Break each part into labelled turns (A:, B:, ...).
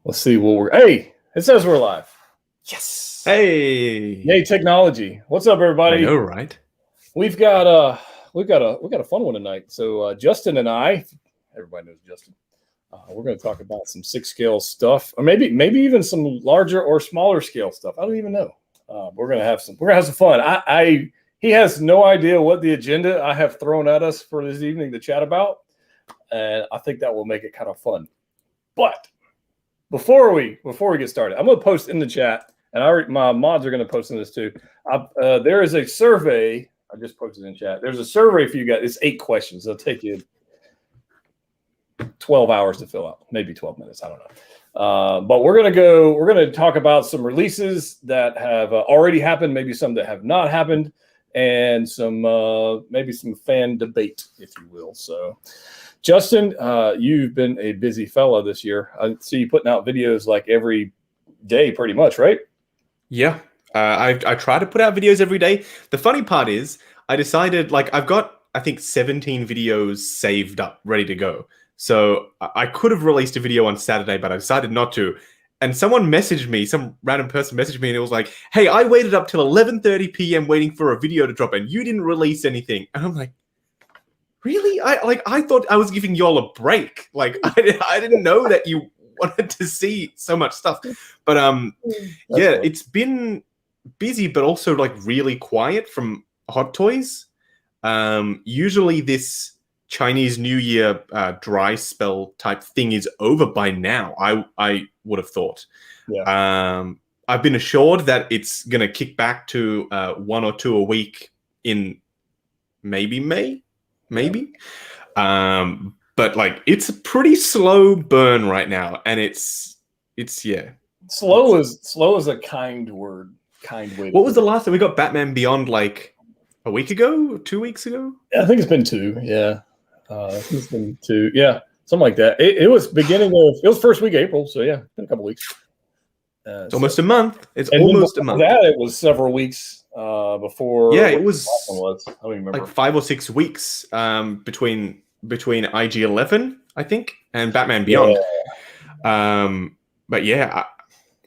A: Let's see what we're. Hey, it says we're live. Yes.
B: Hey.
A: Yay, technology. What's up, everybody?
B: I know, right?
A: We've got a fun one tonight. So Justin and I, everybody knows Justin. We're going to talk about some 6-scale stuff, or maybe even some larger or smaller scale stuff. I don't even know. We're gonna have some fun. He has no idea what the agenda I have thrown at us for this evening to chat about, and I think that will make it kind of fun. But before we get started, I'm going to post in the chat, and my mods are going to post in this too. There is a survey. I just posted in chat. There's a survey for you guys. It's 8 questions. It'll take you 12 hours to fill out, maybe 12 minutes. I don't know. But we're going to talk about some releases that have already happened, maybe some that have not happened, and maybe some fan debate, if you will. So, Justin, you've been a busy fella this year. I see you putting out videos like every day, pretty much, right?
B: Yeah. I try to put out videos every day. The funny part is I decided, I've got, I think, 17 videos saved up, ready to go. So I could have released a video on Saturday, but I decided not to. And some random person messaged me, and it was like, hey, I waited up till 11:30 p.m. waiting for a video to drop, and you didn't release anything. And I'm like, really? I thought I was giving y'all a break. I didn't know that you wanted to see so much stuff. But yeah, cool. It's been busy, but also really quiet from Hot Toys. Usually this Chinese New Year dry spell type thing is over by now. I would have thought. Yeah. I've been assured that it's gonna kick back to 1 or 2 a week in maybe May. Maybe. But it's a pretty slow burn right now, and it's
A: slow is a kind word.
B: What was the last time we got Batman Beyond? A week ago, 2 weeks ago?
A: I think it's been 2. Yeah. It's been 2. Yeah. Something like that. It was first week of April. So yeah, been a couple weeks.
B: It's almost a month. It's almost a month.
A: It was several weeks before.
B: Yeah, it was.
A: I don't even remember.
B: 5 or 6 weeks between IG-11, I think, and Batman Beyond. Yeah. But yeah,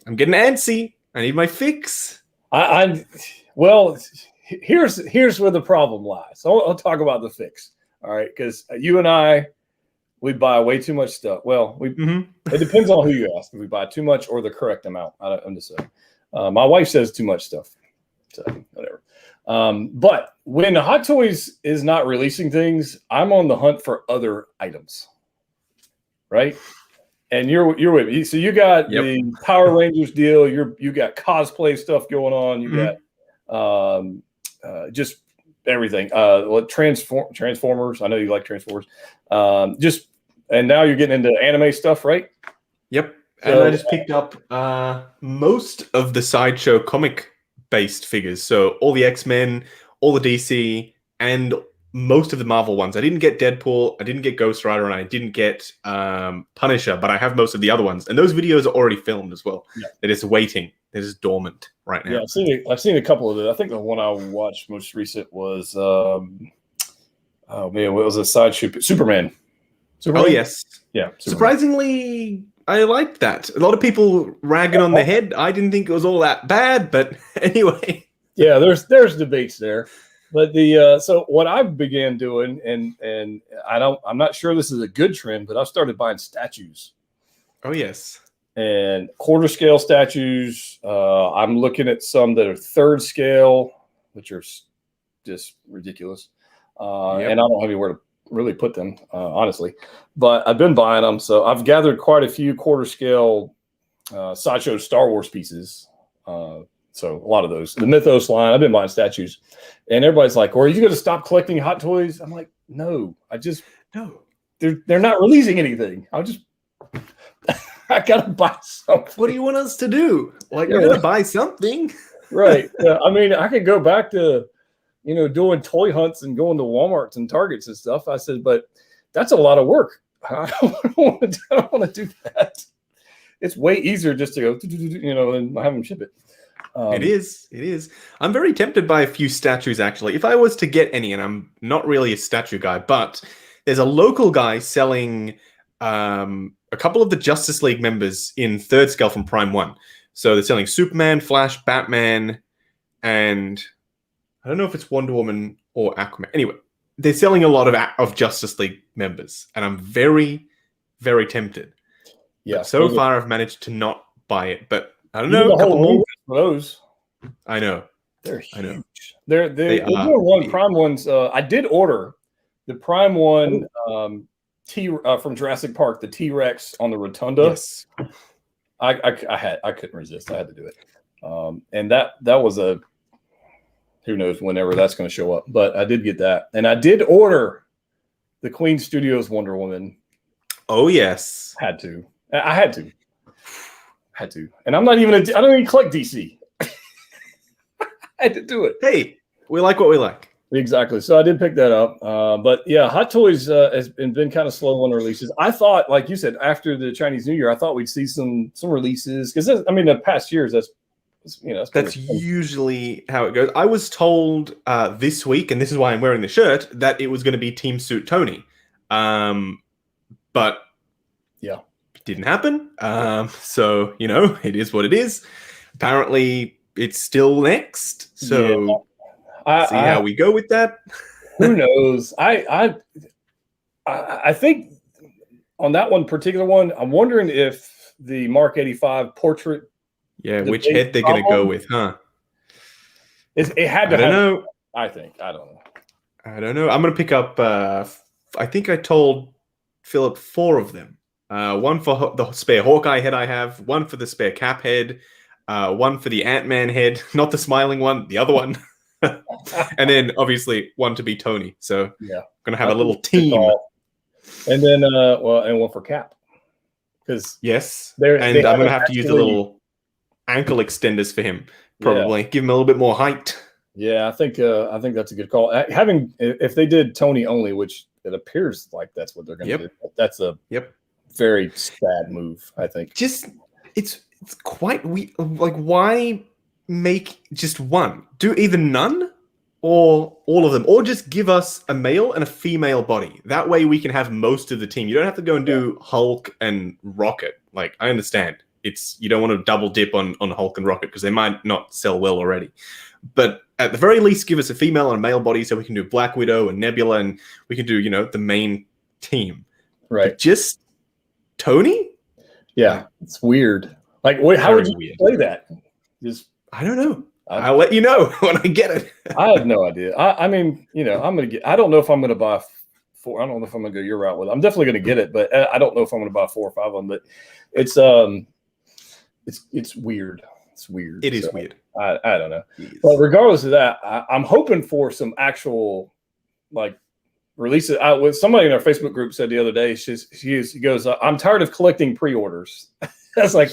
B: I'm getting antsy. I need my fix.
A: Well, here's where the problem lies. I'll talk about the fix. All right, because you and I, we buy way too much stuff. Well, it depends on who you ask. If we buy too much or the correct amount. I'm just saying. My wife says too much stuff. So whatever. But when Hot Toys is not releasing things, I'm on the hunt for other items. Right? And you're with me. So you got the Power Rangers deal. You got cosplay stuff going on. You got just everything. Transformers. I know you like Transformers. And now you're getting into anime stuff, right?
B: Yep. And I just picked up most of the Sideshow comic-based figures. So all the X-Men, all the DC, and most of the Marvel ones. I didn't get Deadpool, I didn't get Ghost Rider, and I didn't get Punisher, but I have most of the other ones. And those videos are already filmed as well. Yeah. They're just waiting. They're just dormant right now.
A: Yeah, I've seen a couple of them. I think the one I watched most recent was what was a Sideshow? Superman.
B: Oh yes.
A: Yeah. Superman.
B: Surprisingly, I liked that. A lot of people ragging on the head. I didn't think it was all that bad, but anyway.
A: Yeah, there's debates there. But so what I began doing, and I'm not sure this is a good trend, but I've started buying statues.
B: Oh yes.
A: And quarter scale statues. I'm looking at some that are 3rd scale, which are just ridiculous. And I don't have anywhere to really put them, honestly. But I've been buying them, so I've gathered quite a few quarter scale Sideshow Star Wars pieces. So a lot of those. The Mythos line, I've been buying statues. And everybody's like, are you going to stop collecting Hot Toys? I'm like, no. No. They're not releasing anything. I got to buy something.
B: What do you want us to do? You're going to buy something.
A: Right. I mean, I could go back to, doing toy hunts and going to Walmarts and Targets and stuff. I said, but that's a lot of work. I don't want to do that. It's way easier just to go, and have them ship it.
B: It is. I'm very tempted by a few statues, actually. If I was to get any, and I'm not really a statue guy, but there's a local guy selling a a couple of the Justice League members in third scale from Prime 1. So they're selling Superman, Flash, Batman, and I don't know if it's Wonder Woman or Aquaman. Anyway, they're selling a lot of Justice League members, and I'm very, very tempted.
A: Yeah.
B: But so far, I've managed to not buy it, but I don't know. A couple more
A: for those.
B: I know.
A: They're huge.
B: I know.
A: They're doing Prime ones. I did order the Prime one from Jurassic Park, the T-Rex on the Rotunda.
B: Yes.
A: I couldn't resist. I had to do it. And that was a who knows whenever that's going to show up. But I did get that, and I did order the Queen Studios Wonder Woman.
B: Oh yes,
A: I had to. And I'm not even I don't even collect DC. I had to do it.
B: Hey, we like what we like.
A: Exactly. So I did pick that up. But yeah, Hot Toys has been kind of slow on releases. I thought, like you said, after the Chinese New Year, I thought we'd see some releases because the past years that's
B: usually how it goes. I was told this week, and this is why I'm wearing the shirt, that it was going to be Team Suit Tony. But
A: yeah,
B: it didn't happen. So it is what it is. Apparently, it's still next. So see how we go with that.
A: Who knows? I think on that one particular one, I'm wondering if the Mark 85 portrait.
B: Yeah, which head they're going to go with, huh?
A: It had to.
B: I don't know.
A: I think I don't know.
B: I don't know. I'm going to pick up. I think I told Philip 4 of them. One for the spare Hawkeye head I have. One for the spare Cap head. One for the Ant-Man head, not the smiling one, the other one. And then obviously one to be Tony. So
A: yeah,
B: gonna have a little team.
A: And then and one for Cap. Because
B: I'm gonna have to use the little ankle extenders for him. Probably give him a little bit more height.
A: Yeah, I think that's a good call. If they did Tony only, which it appears like that's what they're gonna do. That's a very sad move, I think.
B: It's quite weird. Like, why make just one? Do either none or all of them, or just give us a male and a female body. That way we can have most of the team. You don't have to go and do Hulk and Rocket. Like, I understand you don't want to double dip on Hulk and Rocket because they might not sell well already. But at the very least, give us a female and a male body so we can do Black Widow and Nebula, and we can do the main team.
A: Right.
B: But just Tony?
A: Yeah, it's weird. Like, how would you play that?
B: I don't know. I'll let you know when I get it.
A: I have no idea. I'm gonna get. I don't know if I'm gonna buy 4. I don't know if I'm gonna go your route with it. I'm definitely gonna get it, but I don't know if I'm gonna buy 4 or 5 of them. But it's weird. It's weird.
B: It is weird.
A: I don't know. But regardless of that, I'm hoping for some actual releases. With somebody in our Facebook group said the other day, she goes, "I'm tired of collecting pre-orders." That's like,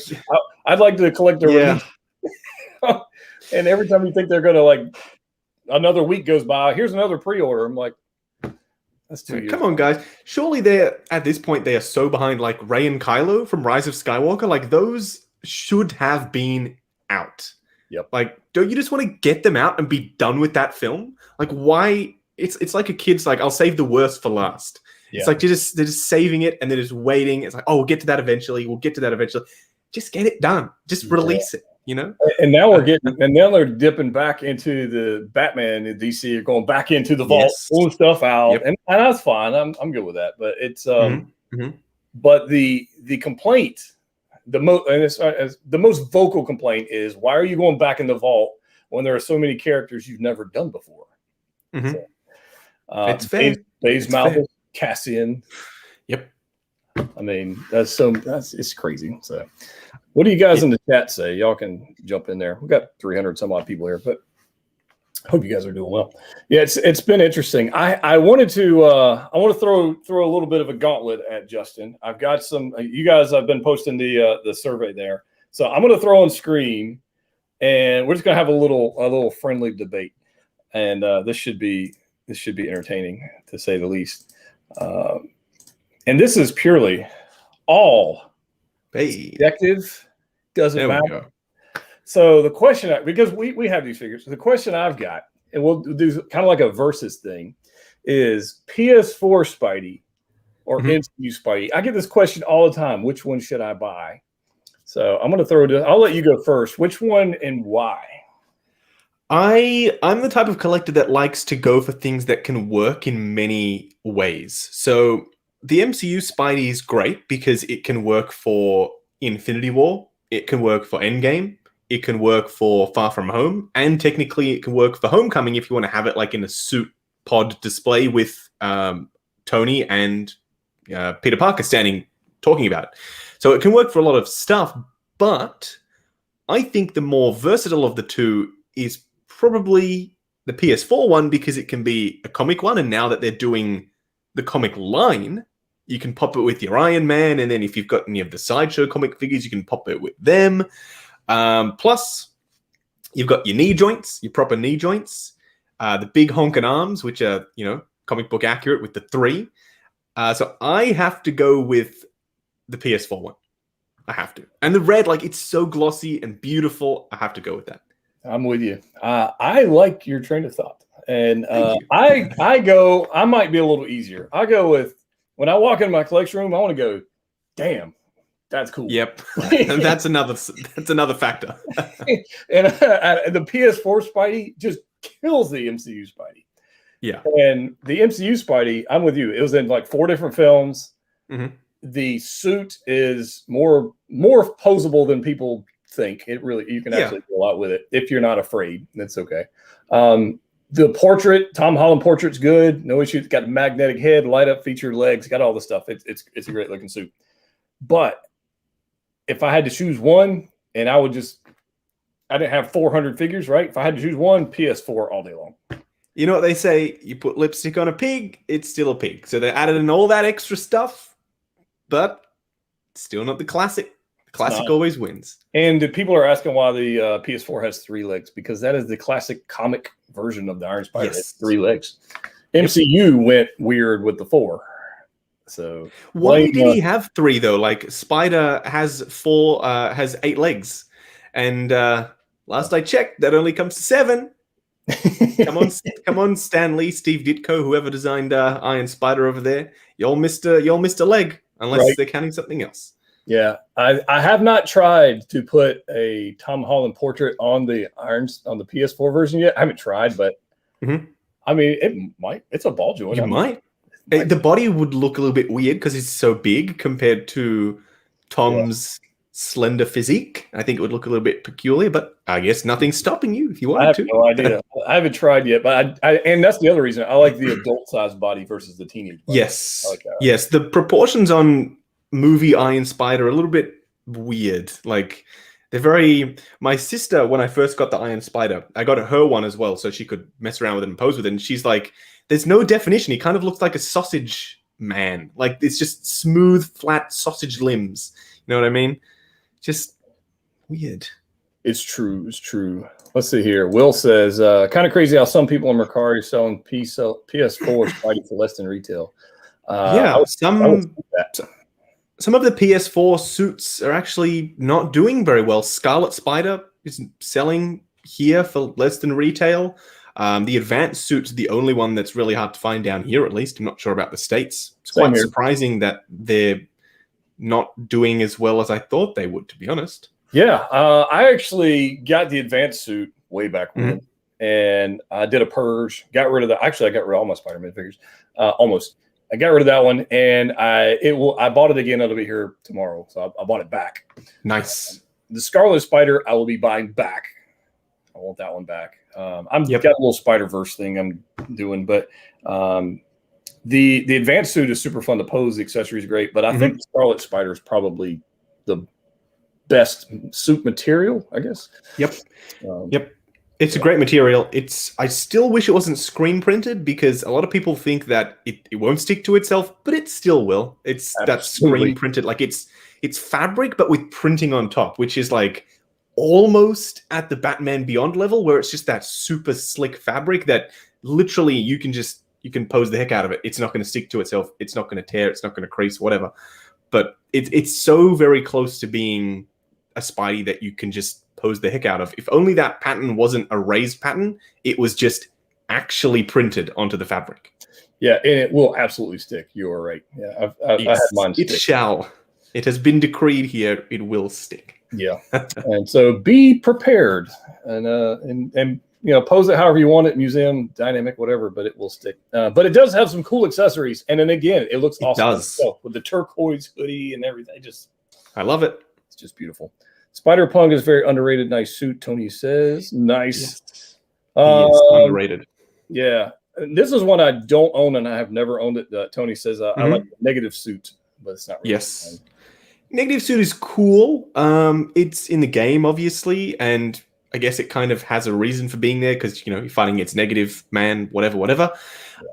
A: I'd like to collect their release. And every time you think they're gonna another week goes by, here's another pre-order. I'm like, that's 2 years.
B: Come on, guys. Surely at this point they are so behind. Like Rey and Kylo from Rise of Skywalker, like those should have been out.
A: Yep.
B: Like, don't you just want to get them out and be done with that film? Like, why? It's like a kid's like, I'll save the worst for last. Yeah. It's like they're just saving it and they're just waiting. It's like, oh, we'll get to that eventually. Just get it done. Just release it.
A: And now they're dipping back into the Batman in DC. Are going back into the vault, pulling stuff out, and that's fine. I'm good with that. But it's but the complaint, the most vocal complaint is, why are you going back in the vault when there are so many characters you've never done before?
B: Mm-hmm.
A: So,
B: it's fair.
A: Baze Malthus, Cassian.
B: Yep.
A: I mean, it's crazy. So, what do you guys in the chat say? Y'all can jump in there. We've got 300 some odd people here, but hope you guys are doing well. Yeah, it's been interesting. I want to throw a little bit of a gauntlet at Justin. I've got some. You guys have been posting the survey there, so I'm going to throw on screen, and we're just going to have a little friendly debate, and this should be entertaining to say the least. And this is purely all subjective, doesn't matter. So the question, because we have these figures, the question I've got, and we'll do kind of like a versus thing, is PS4 Spidey or MCU Spidey? I get this question all the time. Which one should I buy? So I'm going to throw it. I'll let you go first. Which one and why?
B: I'm the type of collector that likes to go for things that can work in many ways. So the MCU Spidey is great because it can work for Infinity War, it can work for Endgame, it can work for Far From Home, and technically it can work for Homecoming if you want to have it like in a suit pod display with Tony and Peter Parker standing talking about it. So it can work for a lot of stuff, but I think the more versatile of the two is probably the PS4 one because it can be a comic one, and now that they're doing the comic line, you can pop it with your Iron Man, and then if you've got any of the Sideshow comic figures, you can pop it with them. Plus, you've got your knee joints, your proper knee joints, the big honking arms, which are, you know, comic book accurate with the 3. So I have to go with the PS4 one. I have to. And the red, like, it's so glossy and beautiful. I have to go with that.
A: I'm with you. I like your train of thought. And I might be a little easier. I go with, when I walk into my collection room, I want to go, damn, that's cool.
B: Yep. And that's another factor.
A: And the PS4 Spidey just kills the MCU Spidey.
B: Yeah.
A: And the MCU Spidey, I'm with you. It was in like 4 different films.
B: Mm-hmm.
A: The suit is more posable than people think. It really, you can actually do a lot with it if you're not afraid. That's okay. The portrait, Tom Holland portrait's good. No issue. It's got a magnetic head, light up feature legs, got all the stuff. It's a great looking suit. But if I had to choose one, and I didn't have 400 figures, right? If I had to choose one, PS4 all day long.
B: You know what they say? You put lipstick on a pig, it's still a pig. So they added in all that extra stuff, but still not the classic. The classic always wins.
A: And people are asking why the PS4 has 3 legs, because that is the classic comic version of the Iron Spider. Yes. It's 3 legs. MCU went weird with the 4. So
B: why did he have 3 though? Like Spider has 4, has 8 legs, and last I checked, that only comes to 7. Come on, Stan Lee, Steve Ditko, whoever designed Iron Spider over there. Y'all missed a leg, unless they're counting something else.
A: Yeah, I have not tried to put a Tom Holland portrait on the PS4 version yet. I haven't tried, but I mean, it might. It's a ball joint.
B: You might. The body would look a little bit weird because it's so big compared to Tom's slender physique. I think it would look a little bit peculiar, but I guess nothing's stopping you if you wanted to.
A: No idea. I haven't tried yet, but and that's the other reason I like the adult size body versus the teenage body.
B: Yes. Yes. The proportions on movie Iron Spider are a little bit weird. Like, they're very... My sister, when I first got the Iron Spider, I got her one as well so she could mess around with it and pose with it, and she's like, there's no definition. He kind of looks like a sausage man. Like, it's just smooth, flat sausage limbs. You know what I mean? Just weird.
A: It's true. It's true. Let's see here. Will says, kind of crazy how some people in Mercari are selling PS4 Spidey for less than retail.
B: Some of the PS4 suits are actually not doing very well. Scarlet Spider is selling here for less than retail. The advanced suit's the only one that's really hard to find down here, at least. I'm not sure about the States. It's quite surprising that they're not doing as well as I thought they would, to be honest.
A: Yeah, I actually got the advanced suit way back when, and I did a purge, got rid of that. Actually, I got rid of all my Spider-Man figures, almost. I got rid of that one, and I bought it again. It'll be here tomorrow, so I bought it back.
B: Nice.
A: The Scarlet Spider, I will be buying back. I want that one back. Got a little Spider-Verse thing I'm doing, but the advanced suit is super fun to pose. The accessory is great, but I think the Scarlet Spider is probably the best suit material, I guess.
B: Yep. It's a great material. I still wish it wasn't screen printed, because a lot of people think that it won't stick to itself, but it still will. It's that screen printed, like it's fabric, but with printing on top, which is like almost at the Batman Beyond level, where it's just that super slick fabric that literally you can pose the heck out of it. It's not going to stick to itself. It's not going to tear. It's not going to crease, whatever. But it's so very close to being a Spidey that you can just pose the heck out of. If only that pattern wasn't a raised pattern, it was just actually printed onto the fabric.
A: Yeah, and it will absolutely stick. You are right. Yeah, I had mine stick.
B: It shall. It has been decreed here. It will stick.
A: Yeah, and so be prepared, and pose it however you want it, museum, dynamic, whatever, but it will stick. But it does have some cool accessories, and then again, it looks awesome.
B: It does.
A: With the turquoise hoodie and everything.
B: I love it.
A: It's just beautiful. Spider-Punk is very underrated. Nice suit, Tony says. Nice.
B: Yes. He is underrated.
A: Yeah. And this is one I don't own, and I have never owned it. Tony says I like the negative suit, but it's not really.
B: Yes. Negative suit is cool. It's in the game, obviously, and I guess it kind of has a reason for being there because you're fighting against negative man, whatever.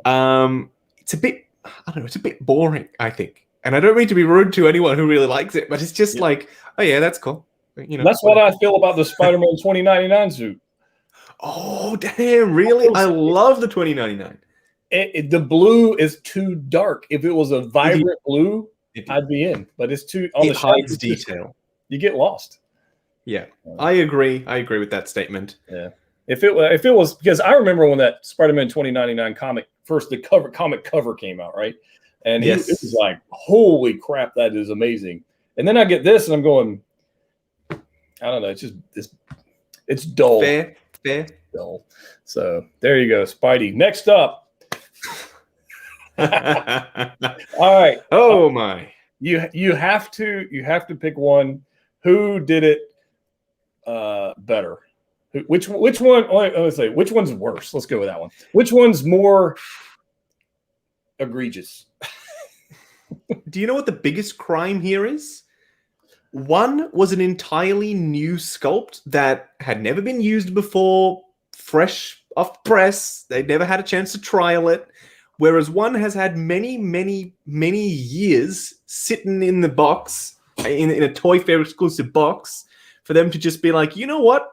B: Yeah. It's a bit, I don't know, it's a bit boring, I think. And I don't mean to be rude to anyone who really likes it, but it's just like, oh yeah, that's cool.
A: That's what I feel about the Spider-Man 2099 suit.
B: Oh damn! Really, I love the 2099.
A: The blue is too dark. If it was a vibrant blue, I'd be in. But it's too on
B: it
A: the
B: hides detail.
A: You get lost.
B: Yeah, I agree. I agree with that statement.
A: Yeah, if it was because I remember when that Spider-Man 2099 comic first, the comic cover came out, right? And it was like, holy crap, that is amazing. And then I get this, and I'm going, I don't know. It's just it's dull.
B: Fair.
A: Dull. So there you go, Spidey. Next up. All right.
B: Oh my.
A: You have to pick one. Who did it better? Which one? Let's say which one's worse. Let's go with that one. Which one's more egregious?
B: Do you know what the biggest crime here is? One was an entirely new sculpt that had never been used before, fresh off press. They'd never had a chance to trial it. Whereas one has had many, many, many years sitting in the box, in a Toy Fair exclusive box, for them to just be like, you know what?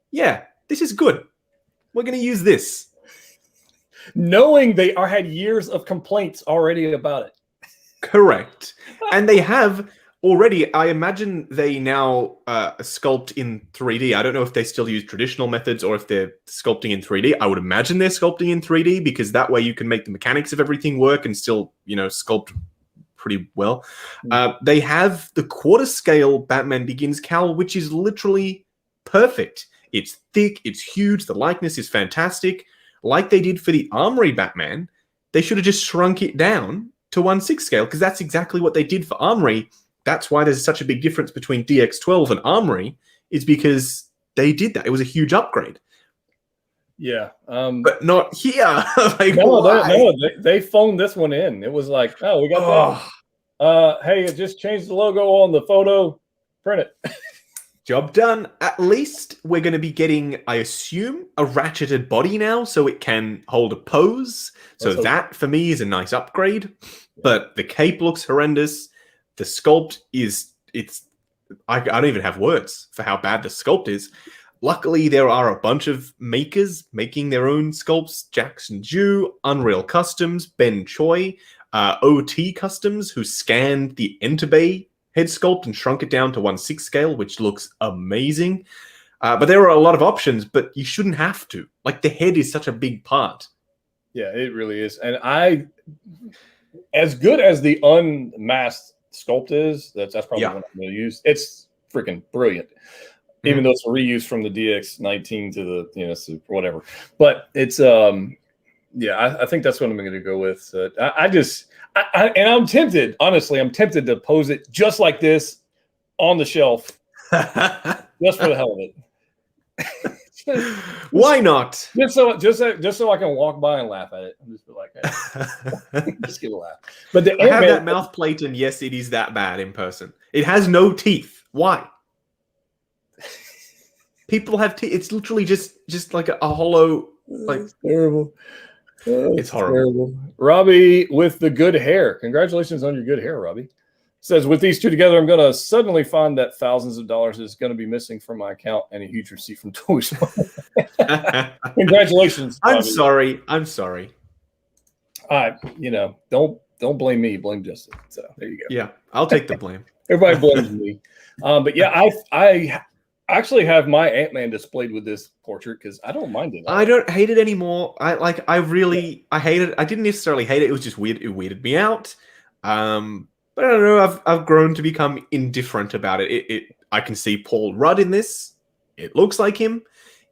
B: Yeah, this is good. We're going to use this.
A: Knowing they had years of complaints already about it.
B: Correct. And they have already, I imagine they now sculpt in 3D. I don't know if they still use traditional methods or if they're sculpting in 3D. I would imagine they're sculpting in 3D because that way you can make the mechanics of everything work and still, sculpt pretty well. They have the quarter scale Batman Begins cowl, which is literally perfect. It's thick, it's huge, the likeness is fantastic. Like they did for the Armory Batman, they should have just shrunk it down to 1/6 scale because that's exactly what they did for Armory. That's why there's such a big difference between DX12 and Armory, is because they did that. It was a huge upgrade.
A: Yeah.
B: But not here.
A: They phoned this one in. It was like, oh, we got that. Hey, it just changed the logo on the photo. Print it.
B: Job done. At least we're going to be getting, I assume, a ratcheted body now so it can hold a pose. So that, for me, is a nice upgrade. But the cape looks horrendous. The sculpt I don't even have words for how bad the sculpt is. Luckily, there are a bunch of makers making their own sculpts. Jackson Ju, Unreal Customs, Ben Choi, OT Customs, who scanned the Enterbay head sculpt and shrunk it down to 1/6 scale, which looks amazing. But there are a lot of options, but you shouldn't have to. Like, the head is such a big part.
A: Yeah, it really is. And as good as the unmasked sculpt is, that's probably what I'm going to use. It's freaking brilliant. Even though it's a reuse from the DX19 to the Super, whatever. But it's I think that's what I'm going to go with. So and I'm tempted, honestly, I'm tempted to pose it just like this on the shelf, just for the hell of it.
B: Why not?
A: Just so I can walk by and laugh at it. I'm just like, hey, just get a laugh. But
B: I have that mouth plate, and yes, it is that bad in person. It has no teeth. Why? People have teeth. It's literally just like a hollow. Like,
A: it's terrible.
B: It's horrible.
A: Terrible. Robbie with the good hair. Congratulations on your good hair, Robbie. Says, with these two together, I'm going to suddenly find that thousands of dollars is going to be missing from my account and a huge receipt from Toy Store. Congratulations.
B: I'm sorry.
A: Don't blame me. Blame Justin. So there you go.
B: Yeah, I'll take the blame.
A: Everybody blames me. But yeah, actually have my Ant-Man displayed with this portrait because I don't mind it.
B: I don't hate it anymore. I hate it. I didn't necessarily hate it. It was just weird. It weirded me out. But I don't know. I've grown to become indifferent about it. I can see Paul Rudd in this. It looks like him.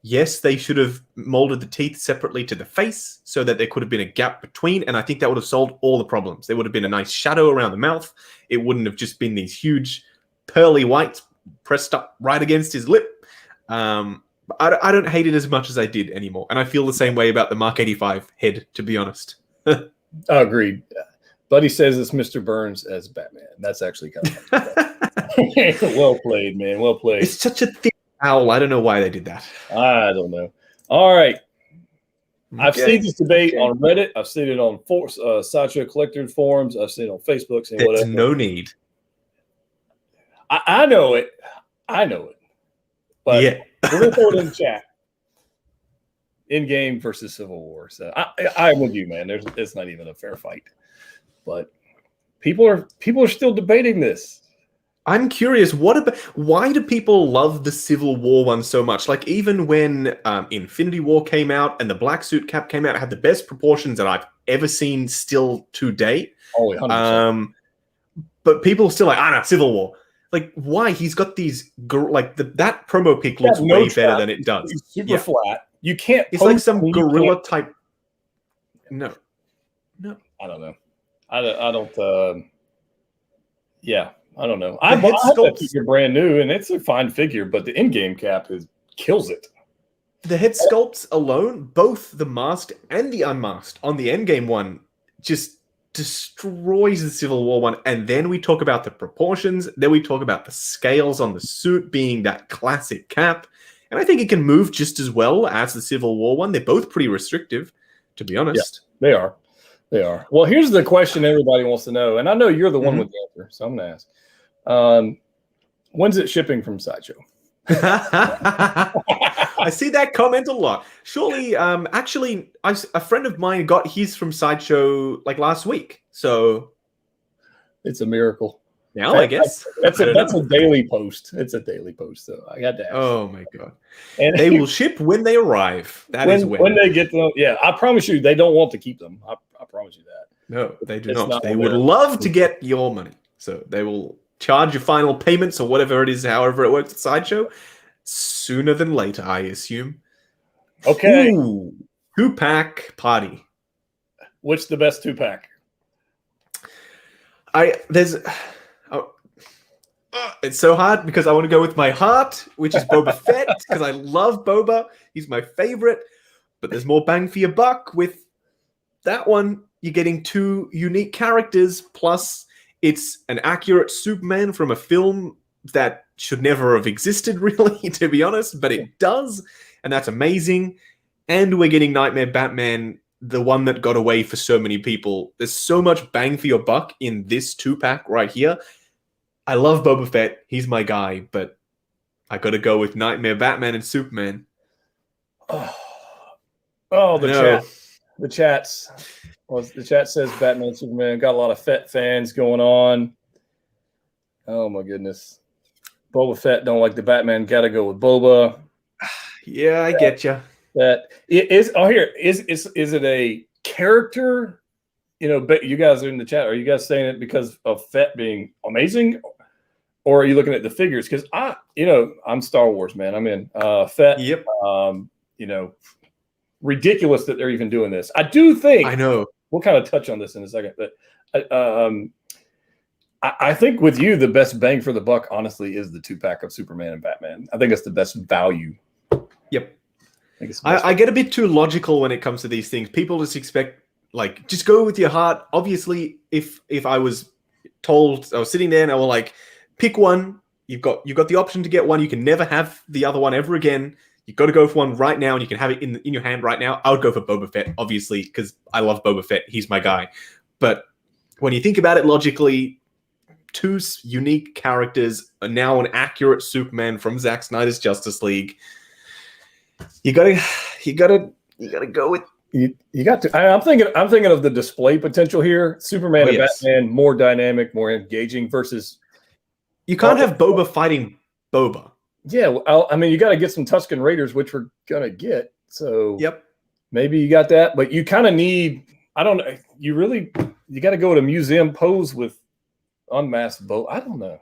B: Yes, they should have molded the teeth separately to the face so that there could have been a gap between, and I think that would have solved all the problems. There would have been a nice shadow around the mouth. It wouldn't have just been these huge pearly whites pressed up right against his lip. I don't hate it as much as I did anymore, and I feel the same way about the Mark 85 head, to be honest.
A: Agreed. Buddy says it's Mr. Burns as Batman. That's actually kind of funny. Well played, man. Well played.
B: It's such a thin owl. I don't know why they did that.
A: I don't know. All right. I've seen this debate on Reddit. I've seen it on Sideshow Collector forums. I've seen it on Facebook. Seen
B: There's
A: whatever.
B: no need.
A: I know it. I know it. But
B: yeah.
A: we're going to throw it in the chat. In-game versus Civil War. So I'm with you, man. It's not even a fair fight. But people are still debating this.
B: I'm curious, why do people love the Civil War one so much? Like, even when Infinity War came out and the Black Suit Cap came out, it had the best proportions that I've ever seen still to date.
A: Oh, 100%.
B: But people are still like, no, Civil War. Like, why? He's got these, that promo pic looks way better than it does.
A: It's super flat. You can't.
B: It's like some gorilla type. No.
A: I don't know. I don't. Yeah. I don't know. I
B: head
A: bought that
B: sculpts-
A: figure brand new, and it's a fine figure, but the in-game cap kills it.
B: The head sculpts alone, both the masked and the unmasked on the endgame one, just destroys the Civil War one. And then we talk about the proportions. Then we talk about the scales on the suit being that classic cap. And I think it can move just as well as the Civil War one. They're both pretty restrictive, to be honest.
A: Yeah, they are. They are. Well, here's the question everybody wants to know, and I know you're the one with the answer, so I'm going to ask. When's it shipping from Sideshow?
B: I see that comment a lot. Surely, actually, a friend of mine got his from Sideshow like last week. So
A: it's a miracle.
B: Now, I guess
A: that's a daily post. It's a daily post, so I got to ask.
B: Oh my god! And they will ship when they arrive. That is when
A: they get them. Yeah, I promise you, they don't want to keep them. I promise you that.
B: No, they do not. They would love to get your money, so they will charge your final payments or whatever it is, however it works at Sideshow, sooner than later, I assume.
A: Okay.
B: Ooh, 2-pack party.
A: What's the best 2-pack?
B: It's so hard because I want to go with my heart, which is Boba Fett, because I love Boba. He's my favorite. But there's more bang for your buck with that one. You're getting 2 unique characters, plus it's an accurate Superman from a film that should never have existed, really, to be honest, but it does, and that's amazing. And we're getting Nightmare Batman, the one that got away for so many people. There's so much bang for your buck in this 2-pack right here. I love Boba Fett. He's my guy, but I got to go with Nightmare Batman and Superman.
A: Oh, the chat. The chats. Well, the chat says Batman and Superman. Got a lot of Fett fans going on. Oh, my goodness. Boba Fett don't like the Batman. Got to go with Boba.
B: Yeah, I get you.
A: That is. Oh, here is it a character? You know, but you guys are in the chat. Are you guys saying it because of Fett being amazing, or are you looking at the figures? Because I'm Star Wars, man. I'm in Fett.
B: Yep.
A: Ridiculous that they're even doing this. I do think.
B: I know.
A: We'll kind of touch on this in a second, but I think with you, the best bang for the buck, honestly, is the 2-pack of Superman and Batman. I think it's the best value.
B: Yep. I get a bit too logical when it comes to these things. People just expect, like, just go with your heart. Obviously, if I was told, I was sitting there and I was like, pick one. You've got the option to get one. You can never have the other one ever again. You've got to go for one right now, and you can have it in your hand right now. I would go for Boba Fett, obviously, because I love Boba Fett. He's my guy. But when you think about it logically, 2 unique characters are now an accurate Superman from Zack Snyder's Justice League. You gotta go with.
A: You got to. I'm thinking of the display potential here. Superman and Batman, more dynamic, more engaging versus.
B: You can't have Boba fighting Boba.
A: Yeah, well, I mean, you got to get some Tusken Raiders, which we're gonna get. So
B: Yep.
A: maybe you got that, but you kind of need. I don't know. You got to go to museum pose with unmasked Boba. I don't know.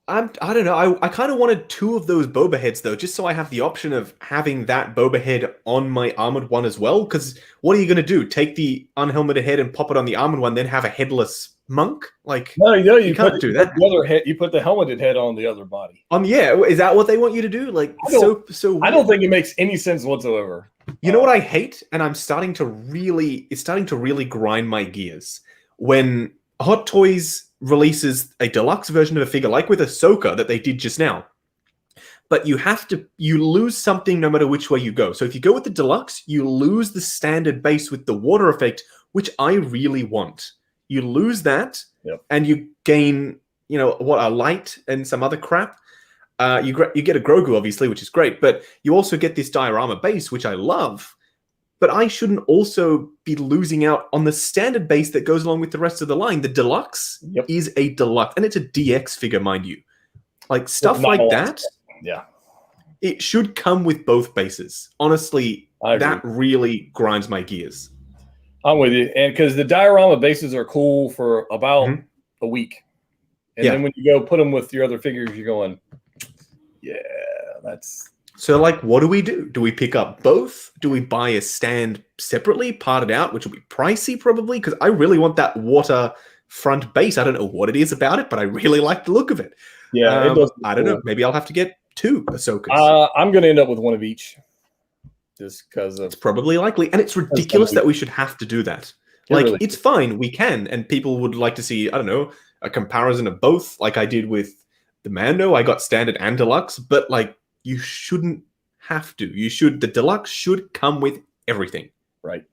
B: I don't know. I kind of wanted 2 of those Boba heads though, just so I have the option of having that Boba head on my armored one as well. Because what are you going to do? Take the unhelmeted head and pop it on the armored one, then have a headless monk? Like,
A: no, you
B: can't do that.
A: The other head, you put the helmeted head on the other body.
B: Yeah, is that what they want you to do? Like, so weird.
A: I don't think it makes any sense whatsoever.
B: You know what I hate, and it's starting to really grind my gears when Hot Toys releases a deluxe version of a figure, like with Ahsoka that they did just now. But you lose something no matter which way you go. So if you go with the deluxe, you lose the standard base with the water effect, which I really want. You lose that, and you gain, a light and some other crap. You get a Grogu, obviously, which is great, but you also get this diorama base, which I love. But I shouldn't also be losing out on the standard base that goes along with the rest of the line. The deluxe is a deluxe, and it's a DX figure, mind you. Like, stuff like that, it should come with both bases. Honestly, that really grinds my gears.
A: I'm with you. And because the diorama bases are cool for about a week. And then when you go put them with your other figures, you're going, that's...
B: So, like, what do we do? Do we pick up both? Do we buy a stand separately, parted out, which will be pricey probably? Because I really want that water front base. I don't know what it is about it, but I really like the look of it.
A: Yeah,
B: I don't know. Maybe I'll have to get 2 Ahsokas.
A: I'm going to end up with one of each. Just because
B: it's probably likely. And it's ridiculous that we should have to do that. It's fine. We can. And people would like to see, I don't know, a comparison of both, like I did with the Mando. I got standard and deluxe, but like, you shouldn't have to. The deluxe should come with everything.
A: Right.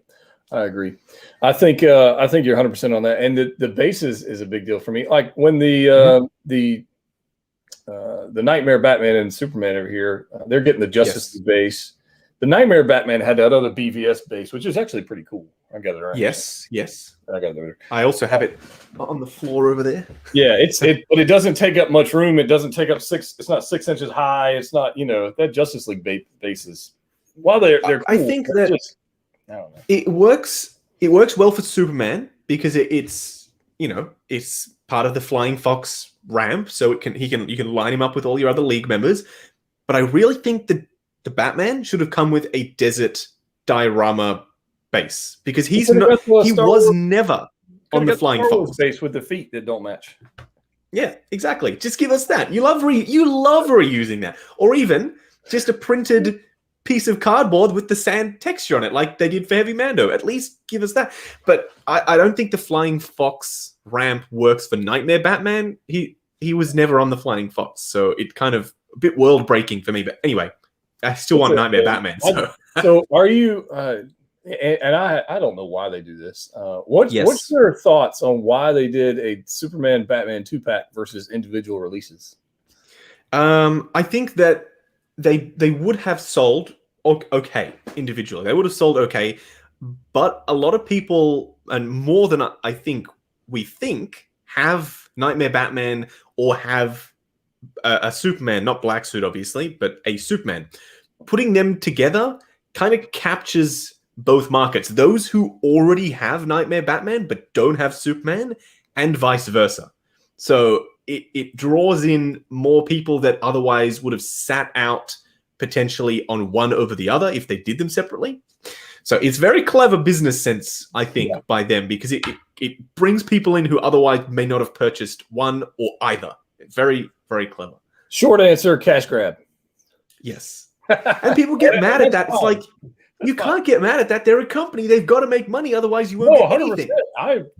A: I agree. I think you're 100% on that. And the bases is a big deal for me. Like when the Nightmare Batman and Superman over here, they're getting the Justice League base. The Nightmare Batman had that other BVS base, which is actually pretty cool. I got it right.
B: Yes.
A: I got it there.
B: I also have it on the floor over there.
A: Yeah, but it doesn't take up much room. It doesn't take up it's not 6 inches high. It's not, that Justice League bases. While they're cool,
B: I think that
A: I don't know.
B: It works well for Superman because it's part of the Flying Fox ramp, so you can line him up with all your other League members. But I really think that the Batman should have come with a desert diorama base because he was never on the Flying Fox
A: base with the feet that don't match.
B: Yeah, exactly. Just give us that. You love reusing that, or even just a printed piece of cardboard with the sand texture on it, like they did for Heavy Mando. At least give us that. But I don't think the Flying Fox ramp works for Nightmare Batman. He was never on the Flying Fox, so it kind of a bit world breaking for me. But anyway, I still want Nightmare Batman.
A: So are you? And I don't know why they do this. What's your thoughts on why they did a Superman Batman 2-pack versus individual releases?
B: I think that they would have sold okay individually. They would have sold okay, but a lot of people, and more than I think we think, have Nightmare Batman or have a Superman, not Black Suit obviously, but a Superman. Putting them together kind of captures both markets. Those who already have Nightmare Batman but don't have Superman, and vice versa. So it draws in more people that otherwise would have sat out potentially on one over the other if they did them separately. So it's very clever business sense, I think, by them, because it brings people in who otherwise may not have purchased one or either. Very, very clever.
A: Short answer, cash grab.
B: Yes. And people get mad at that. It's like, you can't get mad at that. They're a company. They've got to make money. Otherwise, you won't get anything.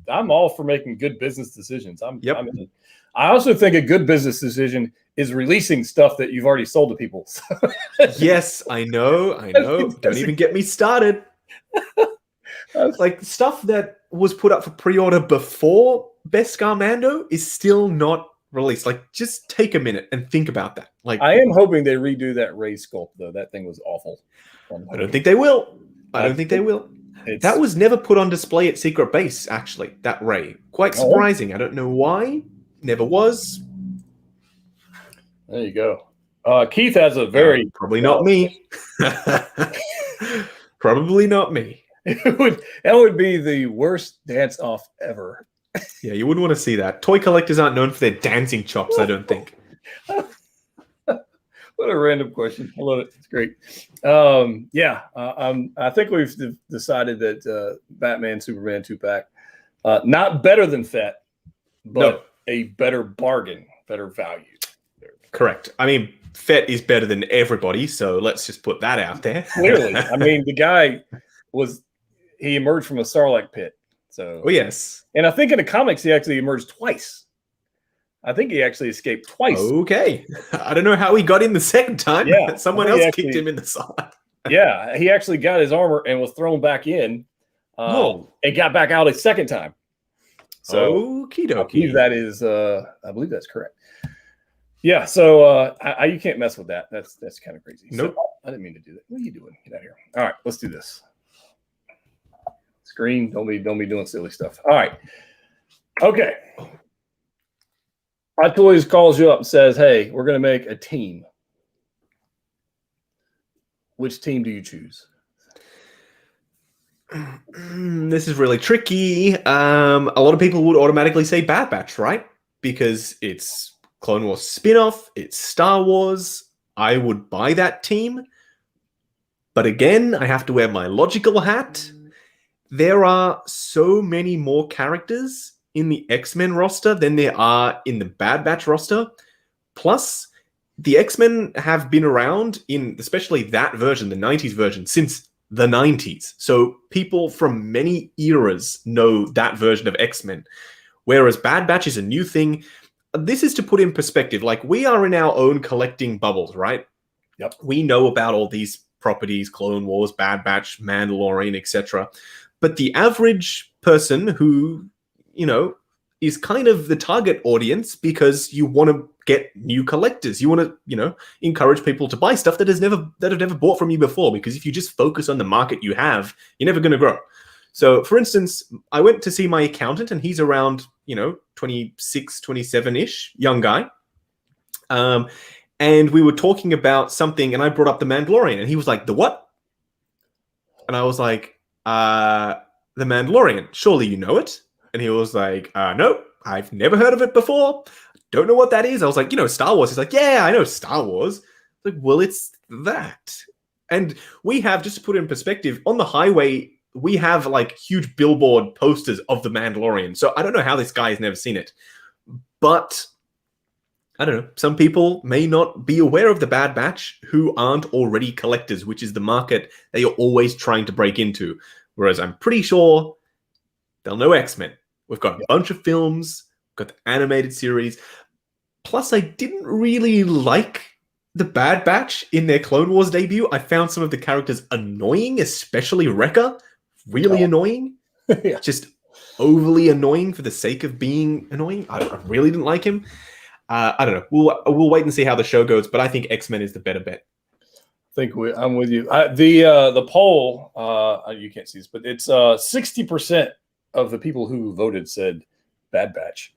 A: I'm all for making good business decisions. I also think a good business decision is releasing stuff that you've already sold to people.
B: Yes, I know. Don't even get me started. Like, stuff that was put up for pre-order before Beskar Mando is still not released. Like, just take a minute and think about that. Like,
A: I am hoping they redo that Ray sculpt, though. That thing was awful.
B: I don't think they will. That was never put on display at Secret Base, actually, that Ray. Quite surprising. I don't know why. Never was.
A: There you go. Keith has a very
B: probably not me. Probably not me.
A: That would be the worst dance off ever.
B: Yeah, you wouldn't want to see that. Toy collectors aren't known for their dancing chops, I don't think.
A: What a random question. I love it. It's great. I think we've decided that Batman, Superman 2-pack, not better than Fett, but a better bargain, better value.
B: Correct. I mean, Fett is better than everybody, so let's just put that out there.
A: Clearly. I mean, the guy he emerged from a Sarlacc pit. So,
B: oh, yes.
A: And I think in the comics, he actually emerged twice. I think he actually escaped twice.
B: Okay. I don't know how he got in the second time.
A: Yeah.
B: Someone else kicked him in the side.
A: Yeah. He actually got his armor and was thrown back in and got back out a second time. So,
B: okie dokie.
A: I believe that is, I believe that's correct. Yeah. So, you can't mess with that. That's kind of crazy.
B: Nope.
A: So, I didn't mean to do that. What are you doing? Get out of here. All right. Let's do this. Screen. Don't be doing silly stuff. All right. Okay. Hot Toys calls you up and says, hey, we're going to make a team. Which team do you choose?
B: This is really tricky. A lot of people would automatically say Bad Batch, right? Because it's Clone Wars spin-off, it's Star Wars. I would buy that team. But again, I have to wear my logical hat. There are so many more characters in the X-Men roster than there are in the Bad Batch roster. Plus, the X-Men have been around in, especially that version, the 90s version, since the 90s. So people from many eras know that version of X-Men. Whereas Bad Batch is a new thing. This is to put in perspective. Like, we are in our own collecting bubbles, right?
A: Yep.
B: We know about all these properties, Clone Wars, Bad Batch, Mandalorian, etc. But the average person who, is kind of the target audience, because you want to get new collectors. You want to, encourage people to buy stuff that have never bought from you before, because if you just focus on the market you have, you're never going to grow. So, for instance, I went to see my accountant, and he's around, 26, 27-ish, young guy. And we were talking about something, and I brought up The Mandalorian, and he was like, the what? And I was like, The Mandalorian, surely you know it? And he was like, no, I've never heard of it before. Don't know what that is. I was like, Star Wars. He's like, yeah, I know Star Wars. Like, well, it's that. And we have, just to put it in perspective, on the highway, we have like huge billboard posters of The Mandalorian. So I don't know how this guy has never seen it. But I don't know. Some people may not be aware of the Bad Batch who aren't already collectors, which is the market that you're always trying to break into. Whereas I'm pretty sure they'll know X-Men. We've got a bunch of films, got the animated series. Plus, I didn't really like the Bad Batch in their Clone Wars debut. I found some of the characters annoying, especially Wrecker. Really annoying.
A: Yeah.
B: Just overly annoying for the sake of being annoying. I really didn't like him. I don't know. We'll wait and see how the show goes, but I think X-Men is the better bet.
A: I'm with you. The poll, you can't see this, but it's 60% of the people who voted said Bad Batch.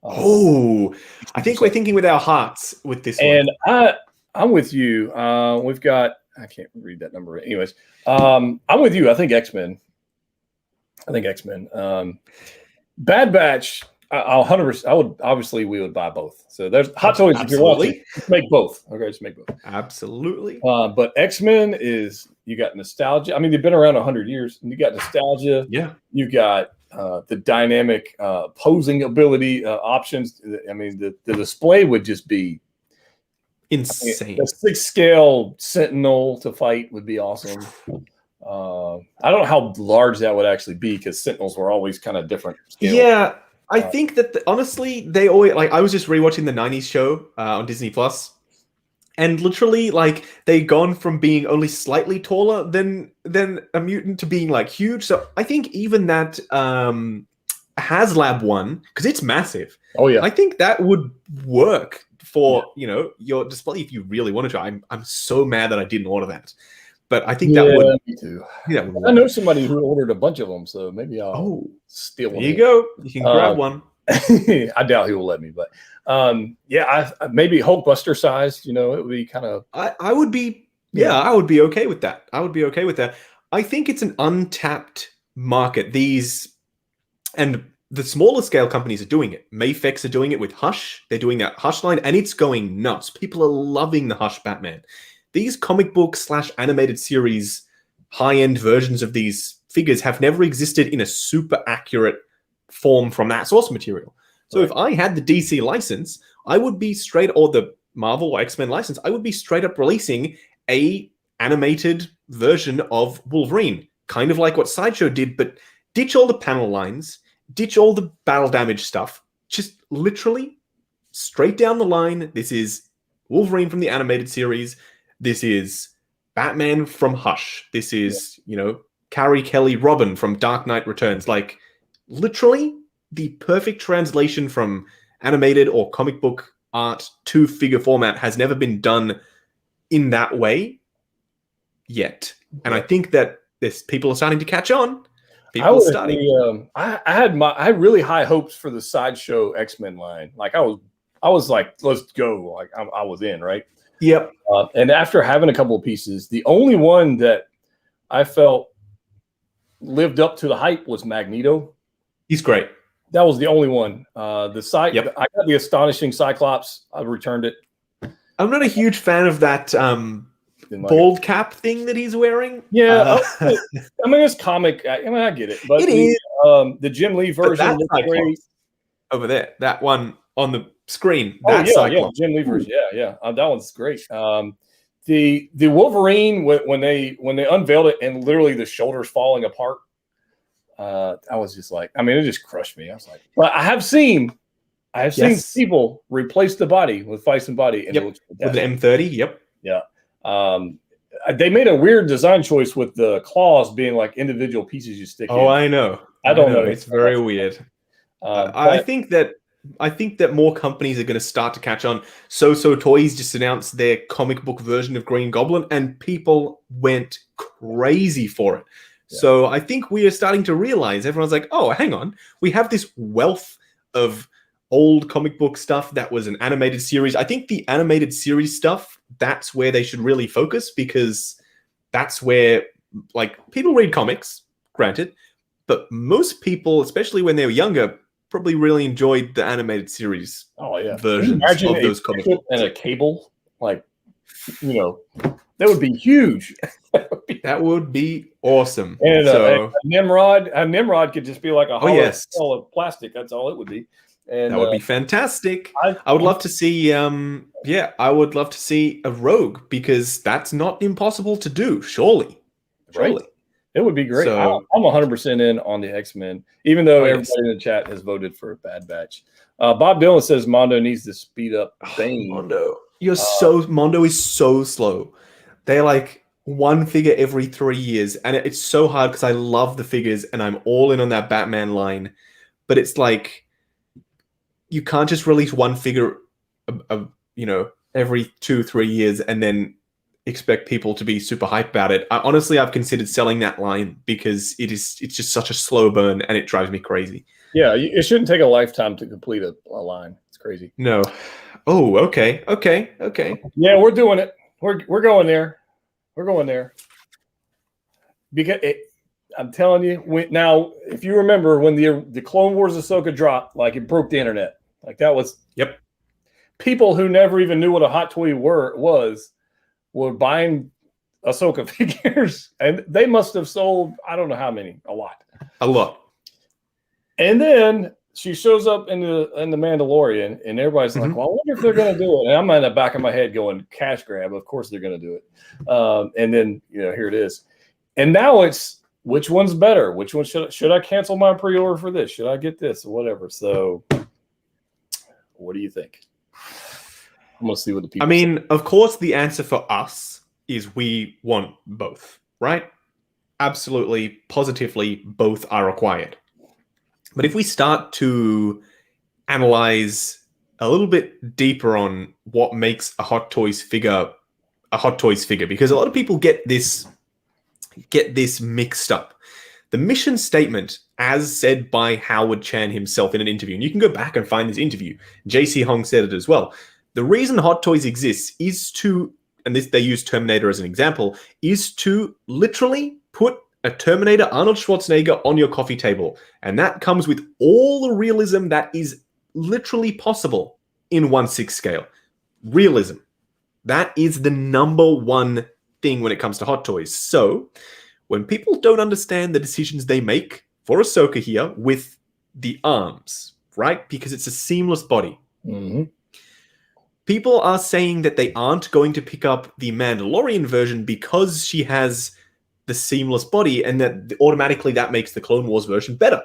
B: I think we're thinking with our hearts with this one.
A: And I'm with you. We've got, I can't read that number. Anyways, I'm with you. I think X-Men. Bad Batch, I'll 100%. We would buy both. So there's Hot Toys. If you're watching, just make both. Okay, just make both.
B: Absolutely.
A: But X-Men you got nostalgia. I mean, they've been around 100 years. And you got nostalgia.
B: Yeah.
A: You got the dynamic posing ability options. I mean, the display would just be
B: insane.
A: The 6-scale Sentinel to fight would be awesome. I don't know how large that would actually be, because Sentinels were always kind of different scale.
B: Yeah. I think that honestly, they always I was just rewatching the 90s show on Disney Plus, and literally they'd gone from being only slightly taller than a mutant to being huge. So I think even that HasLab one, because it's massive.
A: Oh yeah,
B: I think that would work for your display if you really wanted to. I'm so mad that I didn't order that. But I think that would.
A: Me too.
B: Yeah,
A: I know somebody who ordered a bunch of them, so maybe I'll steal one.
B: There you go. You can grab one.
A: I doubt he will let me, but yeah, maybe Hulkbuster sized. It would be kind of.
B: I would be, yeah, I would be okay with that. I would be okay with that. I think it's an untapped market. And the smaller scale companies are doing it. Mafex are doing it with Hush. They're doing that Hush line, and it's going nuts. People are loving the Hush Batman. These comic book / animated series, high-end versions of these figures have never existed in a super accurate form from that source material. So if I had the DC license, I would be or the Marvel or X-Men license, I would be straight up releasing a animated version of Wolverine, kind of like what Sideshow did, but ditch all the panel lines, ditch all the battle damage stuff, just literally straight down the line. This is Wolverine from the animated series. This is Batman from Hush. This is, Carrie Kelly Robin from Dark Knight Returns. Like, literally the perfect translation from animated or comic book art to figure format has never been done in that way yet. And I think that people are starting to catch on. People are starting.
A: I had really high hopes for the Sideshow X-Men line. Like I was like, let's go. Like I was in, right?
B: Yep.
A: And after having a couple of pieces, the only one that I felt lived up to the hype was Magneto.
B: He's great.
A: That was the only one. I got the Astonishing Cyclops. I returned it.
B: I'm not a huge fan of that bald cap thing that he's wearing.
A: Yeah, I mean it's comic. I get it, but the Jim Lee version looks great.
B: Over there, that one on the screen.
A: Jim Lee version. Yeah, that one's great. The Wolverine when they unveiled it and literally the shoulders falling apart. I was just like, it just crushed me. I was like, but I have seen people replace the body with Bison body, and it looks
B: with an M30. Yep.
A: Yeah. They made a weird design choice with the claws being like individual pieces you stick in.
B: Oh, I know.
A: I don't know.
B: It's very weird. I think that more companies are going to start to catch on. So Toys just announced their comic book version of Green Goblin, and people went crazy for it. Yeah. So I think we are starting to realize, everyone's like, oh, hang on. We have this wealth of old comic book stuff that was an animated series. I think the animated series stuff, that's where they should really focus, because that's where, like, people read comics, granted, but most people, especially when they were younger, probably really enjoyed the animated series versions of those comics.
A: And a cable, like, that would be huge.
B: That would be awesome.
A: And a Nimrod could just be like a hollow shell of plastic. That's all it would be. And
B: that would be fantastic. I would love to see. I would love to see a Rogue, because that's not impossible to do. Surely.
A: Right. It would be great. So, I'm 100% in on the X-Men, even though everybody in the chat has voted for Bad Batch. Bob Dylan says Mondo needs to speed up Bane.
B: Mondo, Mondo is so slow. They're like one figure every 3 years, and it's so hard because I love the figures and I'm all in on that Batman line, but it's like you can't just release one figure, every 2-3 years and then expect people to be super hyped about it. Honestly, I've considered selling that line because it's just such a slow burn and it drives me crazy.
A: Yeah, it shouldn't take a lifetime to complete a line. It's crazy.
B: No. Oh, okay.
A: Yeah, we're doing it. We're going there. We're going there. Because I'm telling you, now, if you remember when the Clone Wars Ahsoka dropped, like it broke the internet. Like that was people who never even knew what a hot toy was were buying Ahsoka figures, and they must have sold, I don't know how many, a lot. And then she shows up in the Mandalorian, and everybody's like, well, I wonder if they're going to do it. And I'm in the back of my head going, cash grab. Of course they're going to do it. And then, here it is. And now it's, which one's better? Which one should I cancel my pre-order for this? Should I get this or whatever? So what do you think? I'm going to see what the people say.
B: Of course, the answer for us is we want both, right? Absolutely, positively, both are required. But if we start to analyze a little bit deeper on what makes a Hot Toys figure, because a lot of people get this mixed up. The mission statement, as said by Howard Chan himself in an interview, and you can go back and find this interview, JC Hong said it as well. The reason Hot Toys exists is to, and this they use Terminator as an example, is to literally put a Terminator Arnold Schwarzenegger on your coffee table. And that comes with all the realism that is literally possible in 1/6 scale. Realism. That is the number one thing when it comes to Hot Toys. So when people don't understand the decisions they make for Ahsoka here with the arms, right? Because it's a seamless body.
A: Mm-hmm.
B: People are saying that they aren't going to pick up the Mandalorian version because she has the seamless body, and that automatically that makes the Clone Wars version better.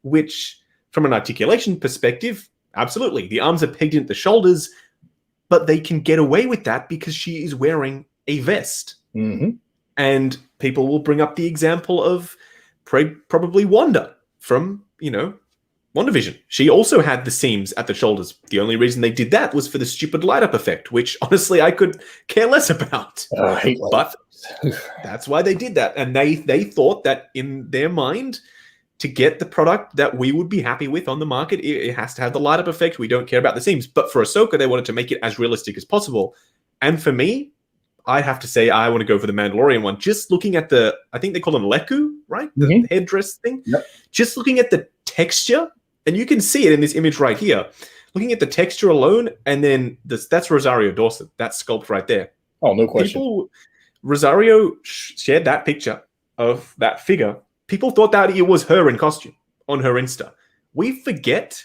B: Which, from an articulation perspective, absolutely. The arms are pegged at the shoulders, but they can get away with that because she is wearing a vest.
A: Mm-hmm.
B: And people will bring up the example of probably Wanda from, WandaVision. She also had the seams at the shoulders. The only reason they did that was for the stupid light-up effect, which honestly I could care less about.
A: I hate
B: but that's why they did that. And they thought that in their mind, to get the product that we would be happy with on the market, it has to have the light-up effect. We don't care about the seams. But for Ahsoka, they wanted to make it as realistic as possible. And for me, I have to say I want to go for the Mandalorian one. Just looking at I think they call them leku, right? The headdress thing.
A: Yep.
B: Just looking at the texture, and you can see it in this image right here. Looking at the texture alone, and then that's Rosario Dawson. That sculpt right there.
A: Oh, no question.
B: Rosario shared that picture of that figure. People thought that it was her in costume on her Insta. We forget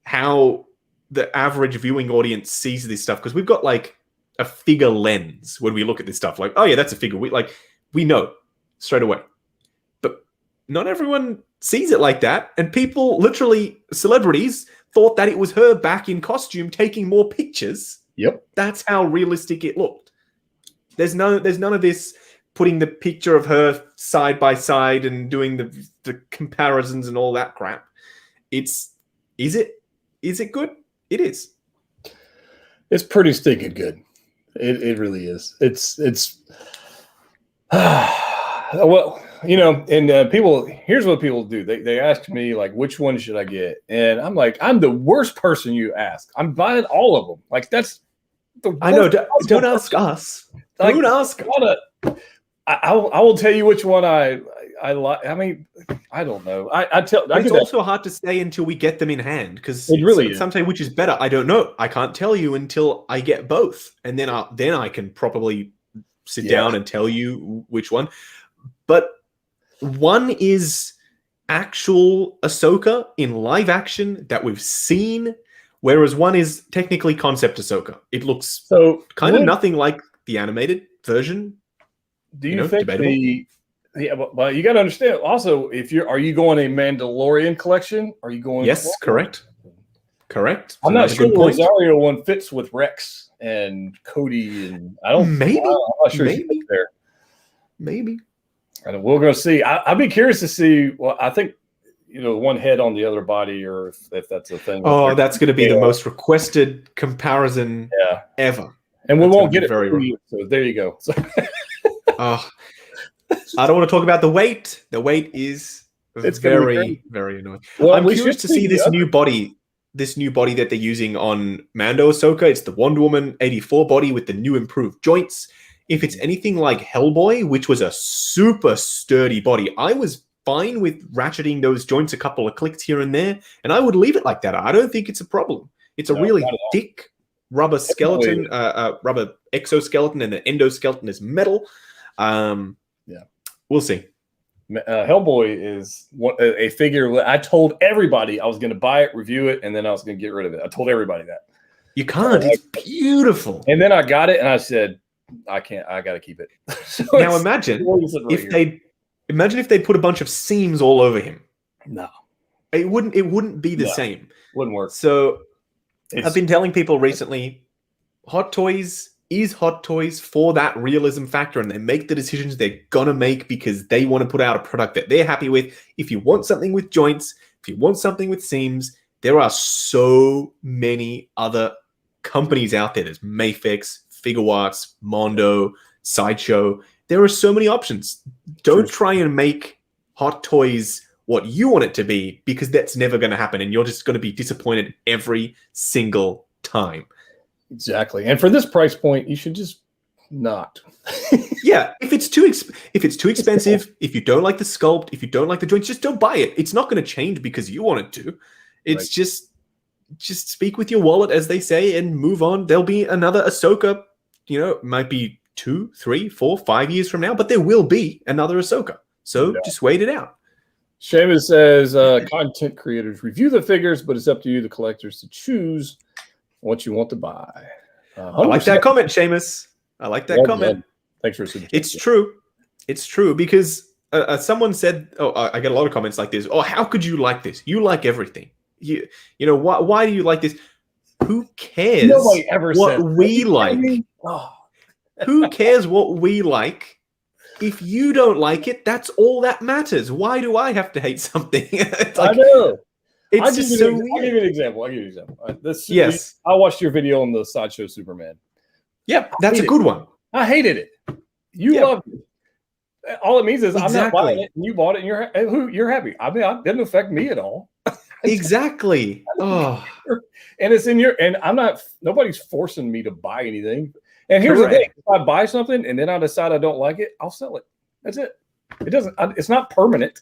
B: how the average viewing audience sees this stuff because we've got like a figure lens when we look at this stuff. Like, oh yeah, that's a figure. We know straight away. But not everyone sees it like that. And people, literally celebrities, thought that it was her back in costume taking more pictures.
A: Yep.
B: That's how realistic it looked. There's none of this putting the picture of her side by side and doing the comparisons and all that crap. Is it good? It is.
A: It's pretty stinking good. It really is. It's well, and people, here's what people do. They ask me like, which one should I get? And I'm like, I'm the worst person you ask. I'm buying all of them. Like that's the worst.
B: I know. Don't ask us.
A: Like,
B: don't ask.
A: I will tell you which one I like. I mean, I don't know.
B: It's also hard to say until we get them in hand because
A: it really is.
B: Some say which is better. I don't know. I can't tell you until I get both, and then I can probably sit down and tell you which one. But one is actual Ahsoka in live action that we've seen, whereas one is technically concept Ahsoka. It looks so kind of nothing like the animated version.
A: Do you think debatable? Well, you got to understand also, are you going a Mandalorian collection? Are you going?
B: Yes, correct. I'm
A: not sure the Rosario one fits with Rex and Cody, and I don't.
B: Maybe.
A: I'm not sure
B: maybe
A: there.
B: Maybe.
A: And we're going to see. I'd be curious to see. Well, I think one head on the other body, or if that's a thing.
B: Oh, that's going to be the most requested comparison ever.
A: And we won't get it very well. So there you go.
B: I don't want to talk about the weight. The weight is very, very annoying. Well, I'm curious to see this new body that they're using on Mando Ahsoka. It's the Wonder Woman 84 body with the new improved joints. If it's anything like Hellboy, which was a super sturdy body, I was fine with ratcheting those joints a couple of clicks here and there, and I would leave it like that. I don't think it's a problem. It's a really thick rubber skeleton, rubber exoskeleton, and the endoskeleton is metal. We'll see.
A: Hellboy is a figure. I told everybody I was going to buy it, review it, and then I was going to get rid of it. I told everybody that.
B: You can't. It's beautiful.
A: And then I got it, and I said, I can't. I got to keep it.
B: So now imagine if they put a bunch of seams all over him.
A: No,
B: it wouldn't be the same.
A: Wouldn't work.
B: So I've been telling people recently, Hot Toys is Hot Toys for that realism factor, and they make the decisions they're gonna make because they want to put out a product that they're happy with. If you want something with joints, if you want something with seams, there are so many other companies out there. There's Mayfix, Figure Arts, Mondo, Sideshow. There are so many options. Don't try and make Hot Toys what you want it to be, because that's never going to happen, and you're just going to be disappointed every single time.
A: Exactly. And for this price point, you should just not.
B: Yeah, if it's too expensive, if you don't like the sculpt, if you don't like the joints, just don't buy it. It's not going to change because you want it to. It's just speak with your wallet, as they say, and move on. There'll be another Ahsoka, might be 2, 3, 4, 5 years from now, but there will be another Ahsoka. So just wait it out.
A: Seamus says, content creators review the figures, but it's up to you, the collectors, to choose what you want to buy.
B: I like that comment, Seamus. I like that comment.
A: Thanks for suggesting.
B: It's true. It's true, because someone said, I get a lot of comments like this. Oh, how could you like this? You like everything. Why do you like this? Who cares?
A: Nobody ever
B: what
A: said
B: we like. Who cares what we like? If you don't like it, that's all that matters. Why do I have to hate something?
A: I know.
B: It's just so weird.
A: I'll give you an example.
B: Yes.
A: I watched your video on the Sideshow Superman.
B: Yep, that's a good one.
A: I hated it. You loved it. All it means is I'm not buying it, and you bought it, and you're happy. I mean, it didn't affect me at all.
B: Exactly. Oh.
A: And it's in your, and I'm not, nobody's forcing me to buy anything. And here's the thing: if I buy something and then I decide I don't like it, I'll sell it. That's it. It's not permanent.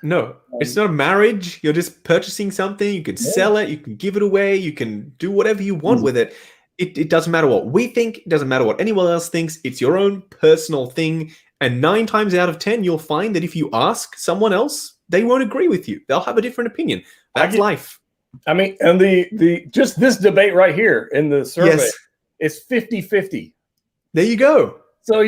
B: No, it's not a marriage. You're just purchasing something. You can sell it. You can give it away. You can do whatever you want with it. It doesn't matter what we think. It doesn't matter what anyone else thinks. It's your own personal thing. And 9 times out of 10, you'll find that if you ask someone else, they won't agree with you. They'll have a different opinion. That's life.
A: I mean, and the just this debate right here in the survey is 50-50.
B: There you go.
A: So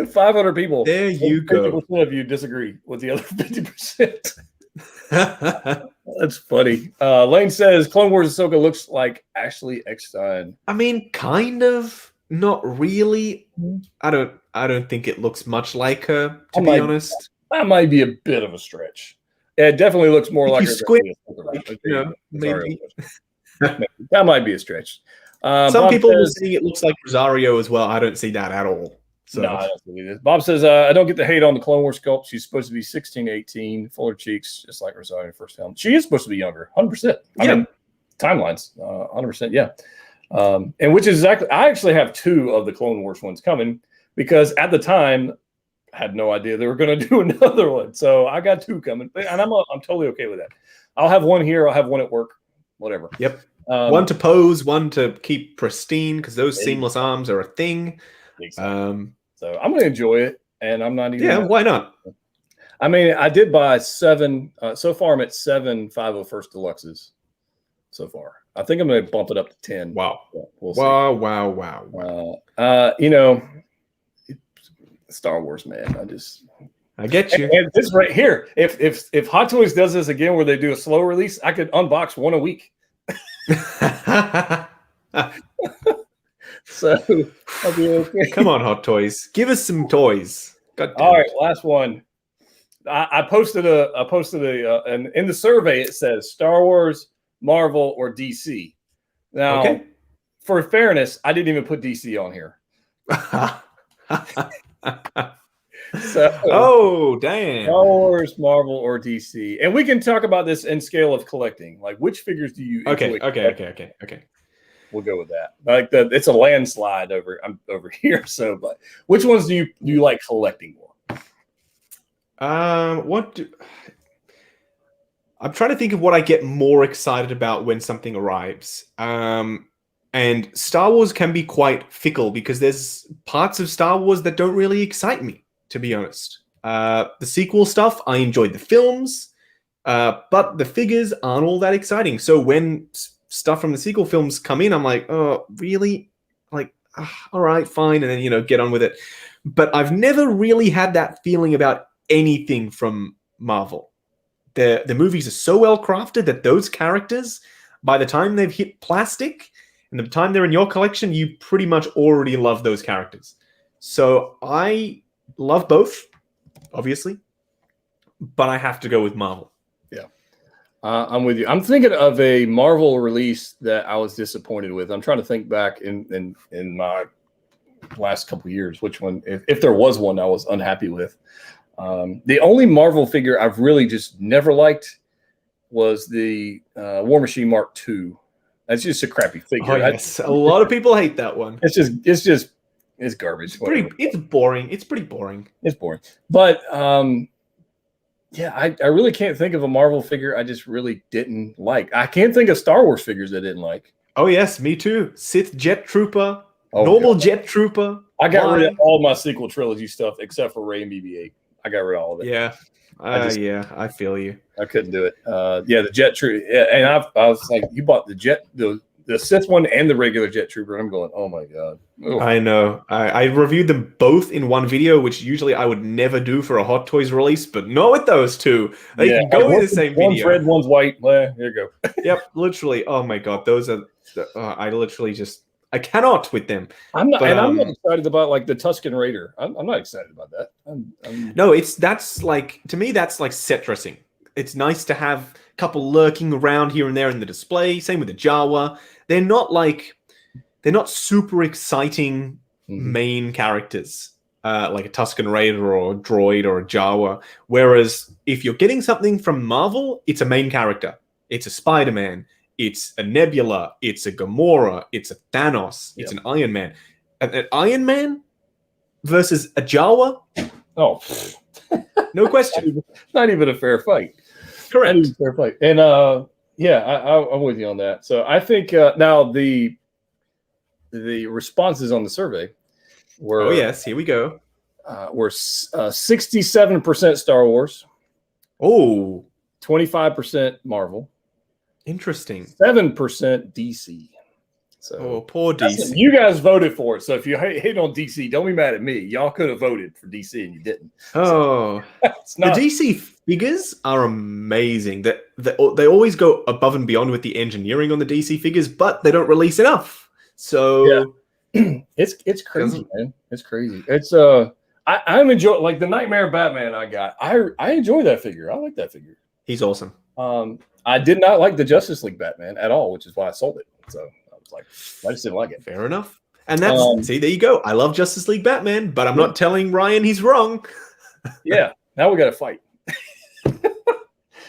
A: 500 people.
B: There you go.
A: 50% of you disagree with the other 50%. That's funny. Lane says Clone Wars Ahsoka looks like Ashley Eckstein.
B: I mean, kind of. Not really. I don't think it looks much like her, to be honest.
A: That might be a bit of a stretch. It definitely looks more like her.
B: Maybe.
A: That might be a stretch.
B: Some people will say it looks like Rosario as well. I don't see that at all. So.
A: No, I don't see this. Bob says, I don't get the hate on the Clone Wars sculpt. She's supposed to be 16, 18, fuller cheeks, just like Rosario in the first film. She is supposed to be younger, 100%. I mean, timelines, 100%, yeah. And which is exactly, I actually have 2 of the Clone Wars ones coming, because at the time, I had no idea they were going to do another one. So I got 2 coming, and I'm totally okay with that. I'll have one here. I'll have one at work, whatever.
B: Yep. One to pose, one to keep pristine, because those seamless arms are a thing.
A: Exactly. So I'm going to enjoy it, and I'm not even.
B: Yeah, why not?
A: I mean, I did buy 7. So far, I'm at 7 501st Deluxes. So far, I think I'm going to bump it up to 10.
B: Wow!
A: We'll see.
B: Wow!
A: Star Wars, man.
B: I get you.
A: And this right here, if Hot Toys does this again, where they do a slow release, I could unbox one a week. So I'll be okay.
B: Come on, Hot Toys, give us some toys.
A: All right, last one. I posted and in the survey it says Star Wars, Marvel, or DC. Now, for fairness, I didn't even put DC on here.
B: So, damn.
A: Star Wars, Marvel, or DC, and we can talk about this in scale of collecting. Like, which figures do you?
B: Okay.
A: We'll go with that. Like it's a landslide over here. So, but which ones do you like collecting more?
B: I'm trying to think of what I get more excited about when something arrives. And Star Wars can be quite fickle, because there's parts of Star Wars that don't really excite me, to be honest. The sequel stuff, I enjoyed the films, but the figures aren't all that exciting. So when stuff from the sequel films come in, I'm like, oh, really? Like, all right, fine. And then, get on with it. But I've never really had that feeling about anything from Marvel. The movies are so well crafted that those characters, by the time they've hit plastic and the time they're in your collection, you pretty much already love those characters. So I love both, obviously, but I have to go with Marvel.
A: Yeah. I'm with you. I'm thinking of a Marvel release that I was disappointed with. I'm trying to think back in my last couple of years. Which one, if there was one, I was unhappy with. The only Marvel figure I've really just never liked was the War Machine Mark II. That's just a crappy figure.
B: Oh, yes. A lot of people hate that one.
A: It's garbage.
B: It's boring. It's pretty boring.
A: It's boring. But yeah, I really can't think of a Marvel figure I just really didn't like. I can't think of Star Wars figures I didn't like.
B: Oh, yes, me too. Sith Jet Trooper, normal Jet Trooper.
A: I got rid of all my sequel trilogy stuff except for Rey and BB-8. I got rid of all of it.
B: Yeah. I feel you.
A: I couldn't do it. Yeah, the Jet Trooper. Yeah, and I was like, you bought the Sith one and the regular Jet Trooper. And I'm going, oh my God. Ugh.
B: I know. I reviewed them both in one video, which usually I would never do for a Hot Toys release, but not with those two. They can go in the same video.
A: One's red, one's white. Well, here you go.
B: Yep, literally. Oh my God. Those are, I literally just, I cannot with them.
A: I'm not excited about like the Tusken Raider. I'm not excited about that.
B: No, that's like, to me, that's like set dressing. It's nice to have a couple lurking around here and there in the display. Same with the Jawa. They're not super exciting main characters like a Tusken Raider or a droid or a Jawa. Whereas if you're getting something from Marvel, it's a main character. It's a Spider-Man. It's a Nebula. It's a Gamora. It's a Thanos. It's an Iron Man. An Iron Man versus a Jawa?
A: Oh,
B: no question.
A: Not even a fair fight.
B: Correct.
A: Not even a fair fight. And I'm with you on that. So I think now the responses on the survey were.
B: Oh yes, here we go.
A: Were 67% Star Wars.
B: Oh,
A: 25% Marvel.
B: Interesting.
A: 7% DC. So
B: poor DC.
A: You guys voted for it. So if you hate on DC, don't be mad at me. Y'all could have voted for DC and you didn't.
B: Oh, the DC figures are amazing. They always go above and beyond with the engineering on the DC figures, but they don't release enough. So
A: it's crazy, man. It's crazy. It's I'm enjoying like the Nightmare Batman I got. I enjoy that figure. I like that figure.
B: He's awesome.
A: I did not like the Justice League Batman at all, which is why I sold it. So I was like, I just didn't like it.
B: Fair enough. And that's see, there you go. I love Justice League Batman, but I'm not telling Ryan he's wrong.
A: Yeah, now we got to fight.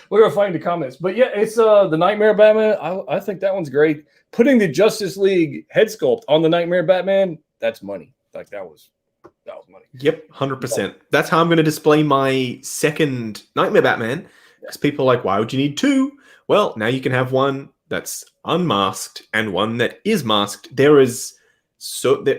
A: We're gonna find the comments, but yeah, it's the Nightmare Batman. I think that one's great. Putting the Justice League head sculpt on the Nightmare Batman, that's money. Like that was money.
B: Yep, 100%. That's how I'm going to display my second Nightmare Batman. Because people are like, why would you need two? Well, now you can have one that's unmasked and one that is masked. There is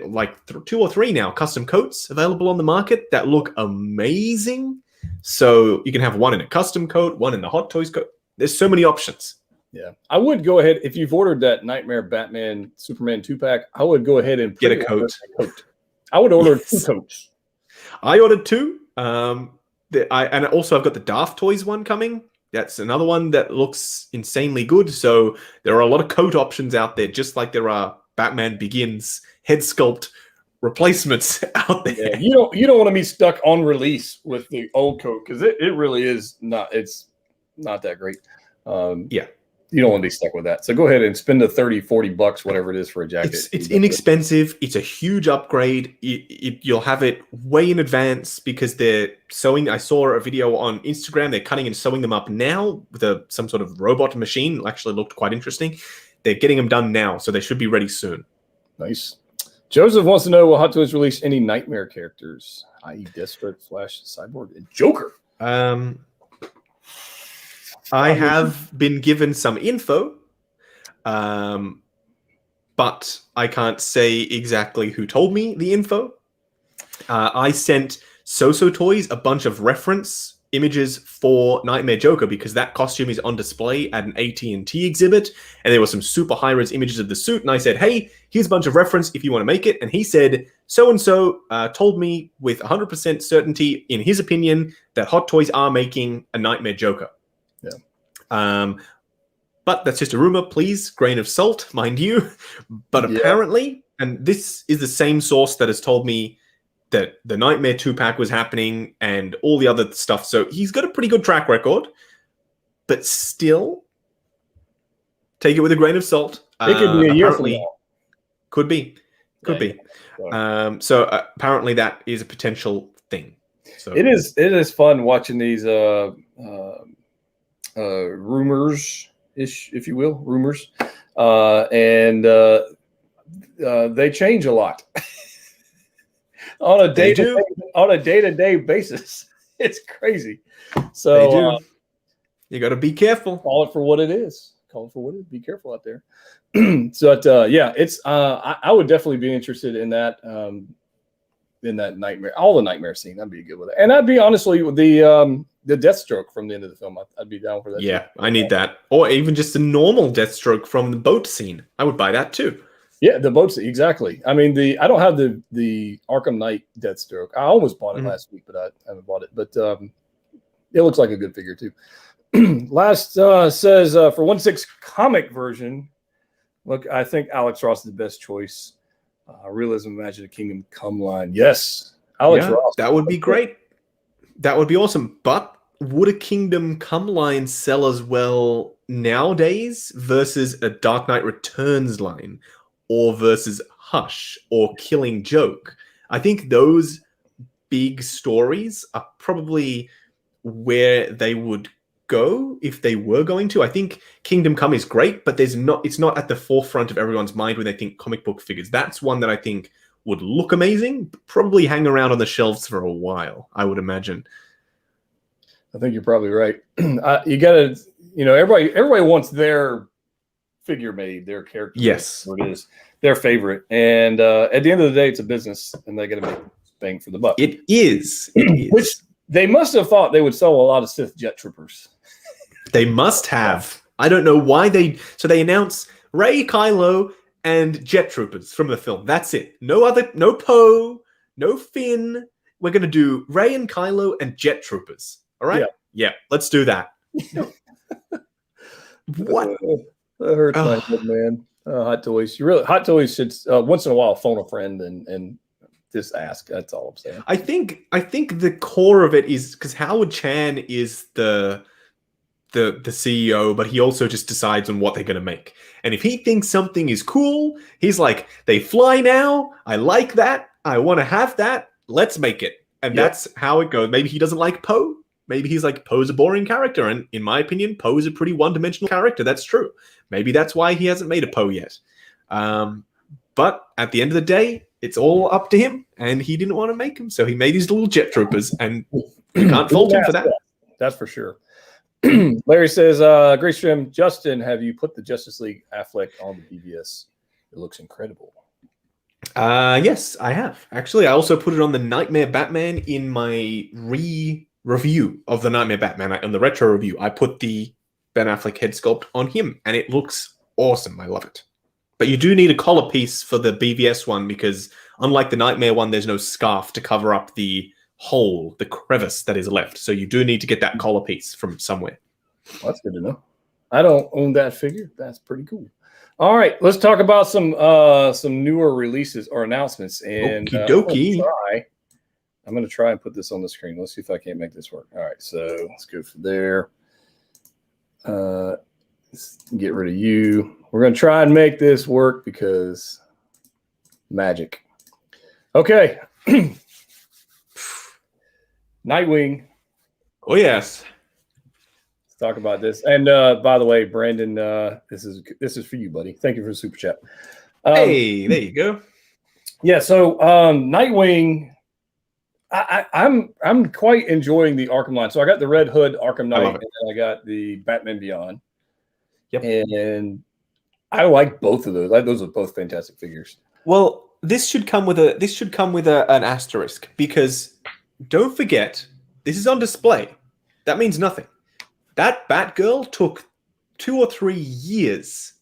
B: like 2 or 3 now custom coats available on the market that look amazing. So you can have one in a custom coat, one in the Hot Toys coat. There's so many options.
A: Yeah, I would go ahead if you've ordered that Nightmare Batman Superman 2-pack. I would go ahead and
B: get a coat.
A: I would order 2 coats.
B: I ordered 2. And also I've got the Daft Toys one coming. That's another one that looks insanely good. So there are a lot of coat options out there, just like there are Batman Begins head sculpt replacements out there.
A: Yeah, you don't want to be stuck on release with the old coat because it really is not. It's not that great. You don't want to be stuck with that. So go ahead and spend the $30-$40, whatever it is for a jacket.
B: It's inexpensive. It's a huge upgrade. You'll have it way in advance because they're sewing. I saw a video on Instagram. They're cutting and sewing them up now with some sort of robot machine. It actually looked quite interesting. They're getting them done now, so they should be ready soon.
A: Nice. Joseph wants to know, will Hot Toys release any Nightmare characters, i.e. Deathstroke, Flash, Cyborg, and Joker?
B: I have been given some info, but I can't say exactly who told me the info. I sent So Toys a bunch of reference images for Nightmare Joker because that costume is on display at an AT&T exhibit, and there were some super high-res images of the suit, and I said, hey, here's a bunch of reference if you want to make it, and he said, so-and-so told me with 100% certainty, in his opinion, that Hot Toys are making a Nightmare Joker. But that's just a rumor, please, grain of salt, mind you. But apparently, and this is the same source that has told me that the Nightmare 2-pack was happening and all the other stuff. So he's got a pretty good track record, but still, take it with a grain of salt.
A: It could be a year from now.
B: Could be. Could be.
A: Yeah.
B: So apparently that is a potential thing. So
A: it is fun watching these rumors ish, if you will, rumors, and they change a lot on a day to day basis. It's crazy. So
B: they do. You got to be careful.
A: Call it for what it is. Be careful out there. So yeah, it's I would definitely be interested in that nightmare, all the nightmare scene. I'd be good with it, and I'd be honestly with the Deathstroke from the end of the film. I'd be down for that.
B: Yeah, too. I need that, or even just a normal Deathstroke from the boat scene. I would buy that too.
A: Yeah, the boat scene, exactly. I mean, I don't have the Arkham Knight Deathstroke. I almost bought it last week, but I haven't bought it. But it looks like a good figure too. Last says for 1/6 comic version. Look, I think Alex Ross is the best choice. Realism, Imagine a Kingdom Come line. Yes, Alex Ross.
B: That would be great. That would be awesome. But would a Kingdom Come line sell as well nowadays versus a Dark Knight Returns line, or versus Hush or Killing Joke? I think those big stories are probably where they would go if they were going to. I think Kingdom Come is great, but it's not at the forefront of everyone's mind when they think comic book figures. That's one that I think would look amazing, but probably hang around on the shelves for a while, I would imagine.
A: I think you're probably right. You gotta, everybody wants their figure made, their character.
B: Yes,
A: it is their favorite, and at the end of the day, it's a business, and they got to make bang for the buck.
B: It is.
A: Which they must have thought they would sell a lot of Sith jet troopers.
B: They must have. I don't know why they announce Rey, Kylo, and jet troopers from the film. That's it. No Poe, no Finn. We're gonna do Rey and Kylo and jet troopers. All right. Yeah. Let's do that. What?
A: That hurts my head, man. Hot Toys. Hot Toys should once in a while phone a friend and just ask. That's all I'm saying.
B: I think the core of it is because Howard Chan is the CEO, but he also just decides on what they're going to make. And if he thinks something is cool, he's like, they fly now. I like that. I want to have that. Let's make it. And that's how it goes. Maybe he doesn't like Poe. Maybe he's like, Poe's a boring character. And in my opinion, Poe is a pretty one-dimensional character. That's true. Maybe that's why he hasn't made a Poe yet. But at the end of the day, it's all up to him. And he didn't want to make them. So he made his little jet troopers. And you can't fault him for that.
A: That's for sure. Larry says, great stream. Justin, have you put the Justice League Affleck on the BVS? It looks incredible.
B: Yes, I have. Actually, I also put it on the Nightmare Batman in my review of the Nightmare Batman. On the retro review, I put the Ben Affleck head sculpt on him, and it looks awesome. I love it. But you do need a collar piece for the BVS one because unlike the Nightmare one, there's no scarf to cover up the hole, the crevice that is left. So you do need to get that collar piece from somewhere.
A: Well, that's good to know. I don't own that figure. That's pretty cool. All right, let's talk about some newer releases or announcements. And
B: okie dokie.
A: I'm going to try and put this on the screen. Let's see if I can't make this work. All right, so let's go for there. Let's get rid of you. We're going to try and make this work because magic. Okay. Nightwing.
B: Oh, yes.
A: Let's talk about this. And by the way, Brandon, this is for you, buddy. Thank you for the super chat.
B: Hey, there you go.
A: Yeah, so Nightwing, I'm quite enjoying the Arkham line. So I got the Red Hood Arkham Knight, and then I got the Batman Beyond.
B: Yep.
A: And I like both of those. Those are both fantastic figures.
B: Well, this should come with an asterisk because don't forget, this is on display. That means nothing. That Batgirl took 2 or 3 years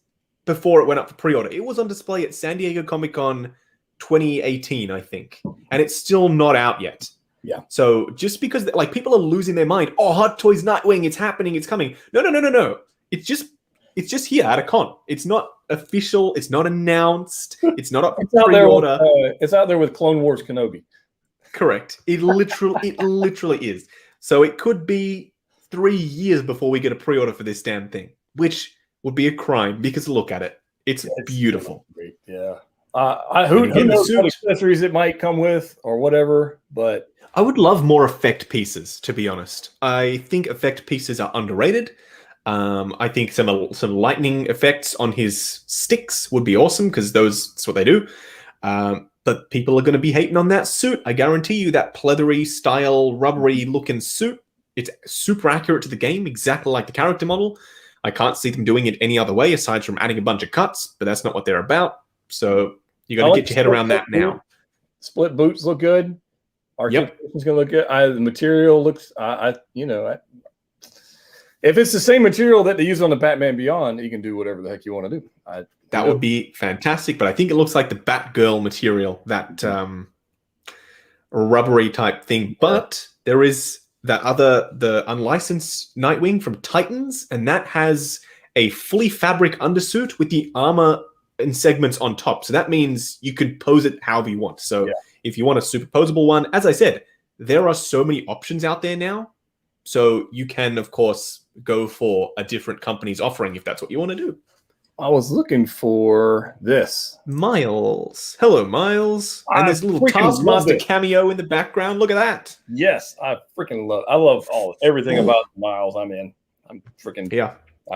B: before it went up for pre-order. It was on display at San Diego Comic-Con 2018, I think. And it's still not out yet.
A: Yeah.
B: So just because people are losing their mind, oh, Hot Toys Nightwing, it's happening, it's coming. No. It's just here at a con. It's not official. It's not announced. It's not up for pre-order.
A: It's out there with Clone Wars Kenobi.
B: Correct. It literally is. So it could be 3 years before we get a pre-order for this damn thing, which would be a crime because look at it. It's beautiful.
A: Great. Yeah. Who knows what accessories it might come with or whatever, but
B: I would love more effect pieces, to be honest. I think effect pieces are underrated. I think some lightning effects on his sticks would be awesome because that's what they do. But people are going to be hating on that suit. I guarantee you that pleathery style, rubbery looking suit. It's super accurate to the game, exactly like the character model. I can't see them doing it any other way aside from adding a bunch of cuts, but that's not what they're about. So you got to get your head around that now.
A: Split boots look good. Articulation's going to look good. The material looks, if it's the same material that they use on the Batman Beyond, you can do whatever the heck you want to do.
B: That would be fantastic, but I think it looks like the Batgirl material, that rubbery type thing. But there is the unlicensed Nightwing from Titans, and that has a fully fabric undersuit with the armor and segments on top. So that means you could pose it however you want. So if you want a superposable one, as I said, there are so many options out there now. So you can, of course, go for a different company's offering if that's what you want to do.
A: I was looking for this.
B: Miles. Hello, Miles. And there's a little Taskmaster cameo in the background. Look at that.
A: Yes, I love everything about Miles. I'm in. I'm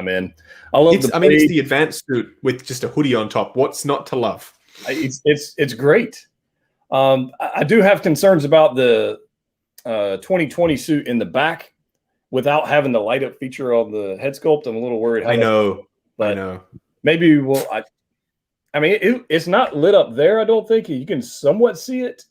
A: in. I love
B: it's the advanced suit with just a hoodie on top. What's not to love?
A: It's great. I do have concerns about the 2020 suit in the back without having the light up feature on the head sculpt. I'm a little worried.
B: I know.
A: Maybe it's not lit up there. I don't think you can somewhat see it.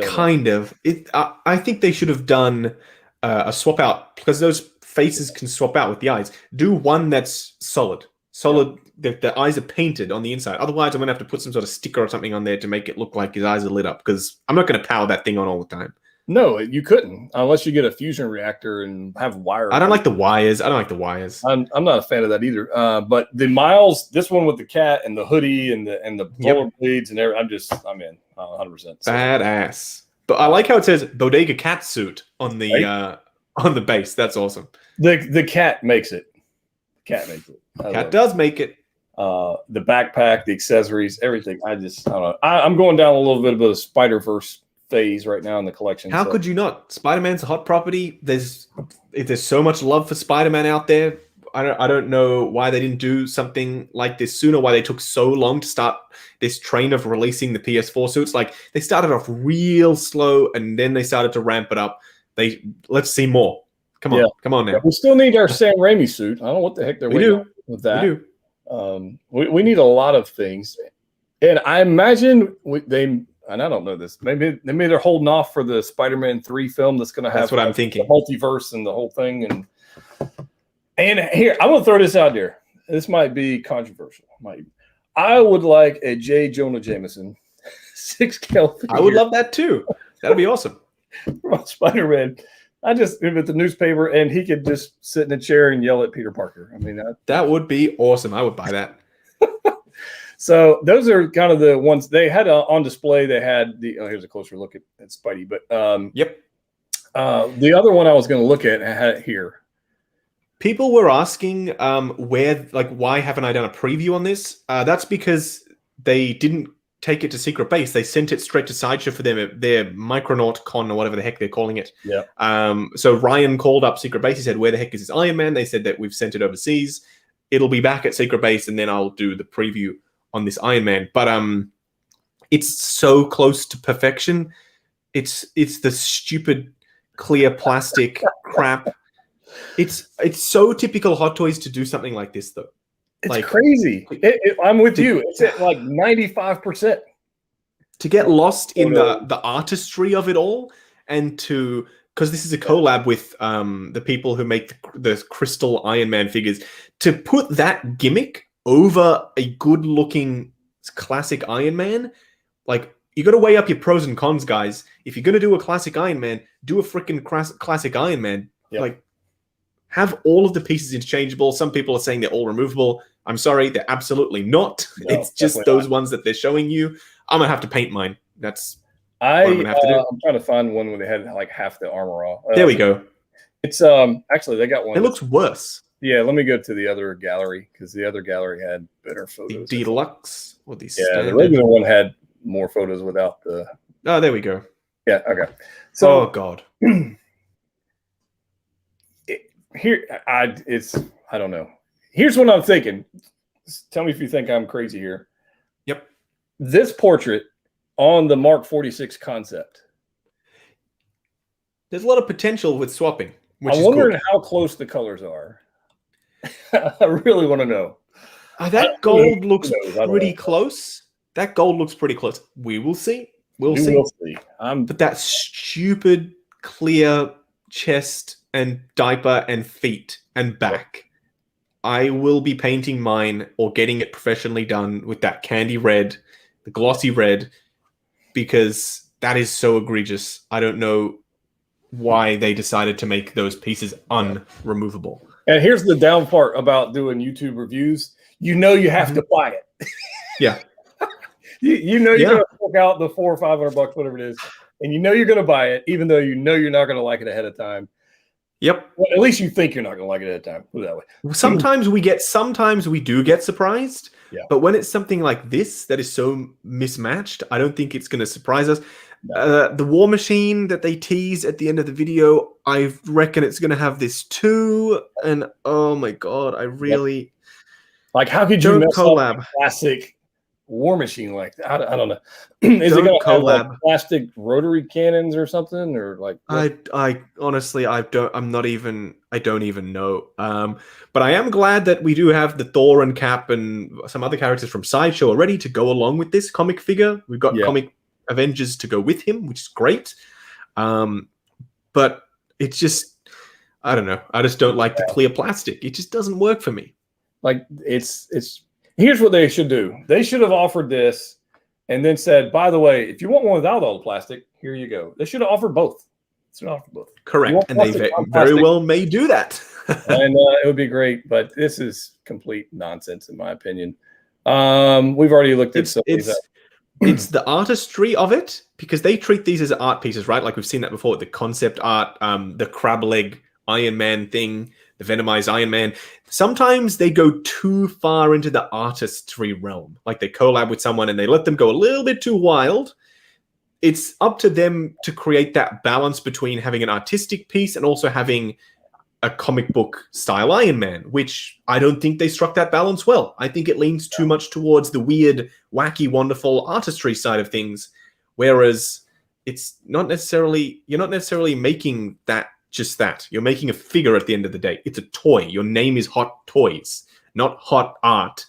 B: Kind of. I think they should have done a swap out because those faces can swap out with the eyes. Do one that's solid. The eyes are painted on the inside. Otherwise, I'm gonna have to put some sort of sticker or something on there to make it look like his eyes are lit up. Because I'm not gonna power that thing on all the time.
A: No, you couldn't unless you get a fusion reactor and have wire.
B: I don't like the wires. I'm
A: not a fan of that either. But the Miles, this one with the cat and the hoodie and the rollerblades and everything, I'm in 100%.
B: Badass. But I like how it says Bodega Cat Suit on the base. That's awesome.
A: The cat makes it. Cat
B: does make it.
A: The backpack, the accessories, everything. I don't know. I'm going down a little bit of a Spider-Verse phase right now in the collection.
B: How could you not? Spider-Man's a hot property. There's so much love for Spider-Man out there. I don't know why they didn't do something like this sooner, why they took so long to start this train of releasing the PS4 suits. Like, they started off real slow and then they started to ramp it up. Let's see more. Come on now.
A: Yeah, we still need our Sam Raimi suit. I don't know what the heck they're waiting on with that.
B: We do.
A: We need a lot of things. And I imagine and I don't know this. Maybe they're holding off for the Spider-Man 3 film that's going to have.
B: That's what I'm thinking.
A: The multiverse and the whole thing. And here, I'm going to throw this out there. This might be controversial. I would like a J. Jonah Jameson 6-scale figure.
B: I would love that too. That'd be awesome.
A: From Spider-Man. I just give it the newspaper and he could just sit in a chair and yell at Peter Parker. I mean,
B: that would be awesome. I would buy that.
A: So those are kind of the ones they had on display. They had here's a closer look at Spidey, but the other one I was going to look at, I had it here.
B: People were asking why haven't I done a preview on this? That's because they didn't take it to Secret Base. They sent it straight to Sideshow for their Micronaut Con or whatever the heck they're calling it.
A: Yeah.
B: So Ryan called up Secret Base. He said, "Where the heck is this Iron Man?" They said that we've sent it overseas. It'll be back at Secret Base, and then I'll do the preview on this Iron Man. But it's so close to perfection. It's the stupid clear plastic crap. It's so typical Hot Toys to do something like this, though.
A: It's crazy. I'm with you. It's at like 95%.
B: To get lost in the artistry of it all, and because this is a collab with the people who make the Crystal Iron Man figures, to put that gimmick over a good-looking classic Iron Man, like, you got to weigh up your pros and cons, guys. If you're going to do a classic Iron Man, do a freaking classic Iron Man. Yep. Like, have all of the pieces interchangeable. Some people are saying they're all removable. I'm sorry, they're absolutely not. No, it's just those ones that they're showing you. I'm going to have to paint mine. That's what I'm going to have to do.
A: I'm trying to find one where they had like half the armor off.
B: There we go.
A: It's actually they got one.
B: It looks worse.
A: Yeah, let me go to the other gallery because the other gallery had better photos.
B: The deluxe or the
A: Yeah,
B: standard?
A: the regular one had more photos without the.
B: Oh, there we go.
A: Yeah. Okay.
B: So,
A: So,
B: oh God.
A: I don't know. Here's what I'm thinking. Tell me if you think I'm crazy here.
B: Yep.
A: This portrait on the Mark 46 concept.
B: There's a lot of potential with swapping.
A: I'm wondering how close the colors are. I really want to know.
B: That gold looks pretty close. That gold looks pretty close. We will see. We'll see. But that stupid clear chest and diaper and feet and back. I will be painting mine or getting it professionally done with that candy red, the glossy red, because that is so egregious. I don't know why they decided to make those pieces unremovable.
A: And here's the down part about doing YouTube reviews. You have to buy it.
B: Yeah.
A: you're going to fork out the $400 or $500, whatever it is, and you're going to buy it, even though you're not going to like it ahead of time.
B: Yep.
A: Well, at least you think you're not going to like it ahead of time. Put it that way.
B: Sometimes we do get surprised.
A: Yeah.
B: But when it's something like this that is so mismatched, I don't think it's going to surprise us. No. The war machine that they tease at the end of the video, I reckon it's going to have this too. And oh my God, I really
A: like. How could you mess up a classic war machine like that? I don't know. Is it going to have like plastic rotary cannons or something, or like?
B: I honestly, I don't even know. But I am glad that we do have the Thor and Cap and some other characters from Sideshow already to go along with this comic figure. We've got comic Avengers to go with him, which is great. But it's just, I don't know. I just don't like the clear plastic. It just doesn't work for me.
A: Like it's. Here's what they should do. They should have offered this and then said, by the way, if you want one without all the plastic, here you go. They should have offered both.
B: Correct. And they very well may do that.
A: And it would be great, but this is complete nonsense in my opinion. We've already looked at
B: it's the artistry of it, because they treat these as art pieces, right? Like we've seen that before with the concept art, the crab leg Iron Man thing, the Venomized Iron Man. Sometimes they go too far into the artistry realm. Like they collab with someone and they let them go a little bit too wild. It's up to them to create that balance between having an artistic piece and also having a comic book style Iron Man, which I don't think they struck that balance well. I think it leans too much towards the weird, wacky, wonderful artistry side of things, whereas it's not necessarily, you're not necessarily making that just that. You're making a figure at the end of the day. It's a toy. Your name is Hot Toys, not Hot Art.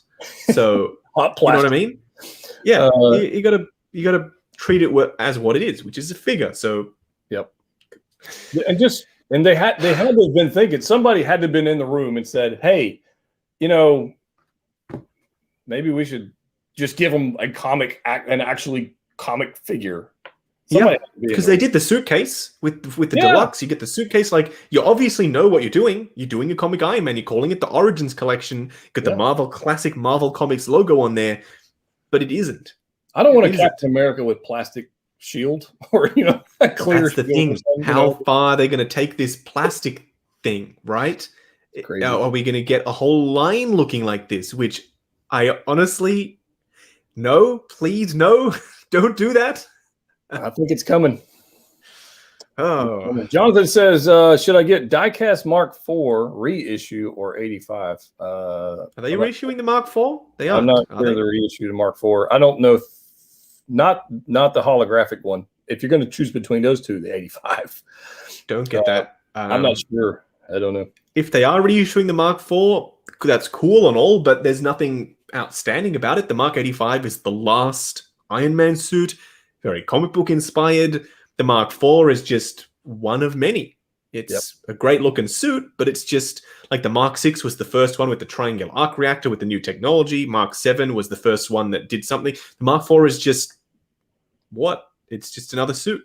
B: So
A: Hot
B: plastic. You know what I mean? Yeah, you gotta treat it as what it is, which is a figure. So
A: yep. And they had to have been thinking, somebody had to have been in the room and said, hey, maybe we should just give them an actually comic figure.
B: Yeah, because they did the suitcase with the deluxe. You get the suitcase, like you obviously know what you're doing. You're doing a comic Iron Man. You're calling it the Origins Collection. Got the classic Marvel Comics logo on there, but it isn't.
A: I don't want a Captain America with plastic shield or a clear.
B: That's the thing. How far are they going to take this plastic thing? Right?
A: Crazy.
B: Are we going to get a whole line looking like this? Which I honestly, no, please, no, don't do that.
A: I think it's coming.
B: Oh,
A: Jonathan says, should I get diecast Mark IV reissue or 85?
B: Are they reissuing the Mark IV? They are.
A: I'm not sure they're reissuing the Mark IV. I don't know. Not the holographic one. If you're going to choose between those two, the 85.
B: Don't get that.
A: I'm not sure. I don't know.
B: If they are reissuing the Mark IV, that's cool and all, but there's nothing outstanding about it. The Mark 85 is the last Iron Man suit. Very comic book inspired. The Mark IV is just one of many. It's a great looking suit, but it's just like the Mark VI was the first one with the triangular arc reactor with the new technology. Mark VII was the first one that did something. The Mark IV is just what? It's just another suit.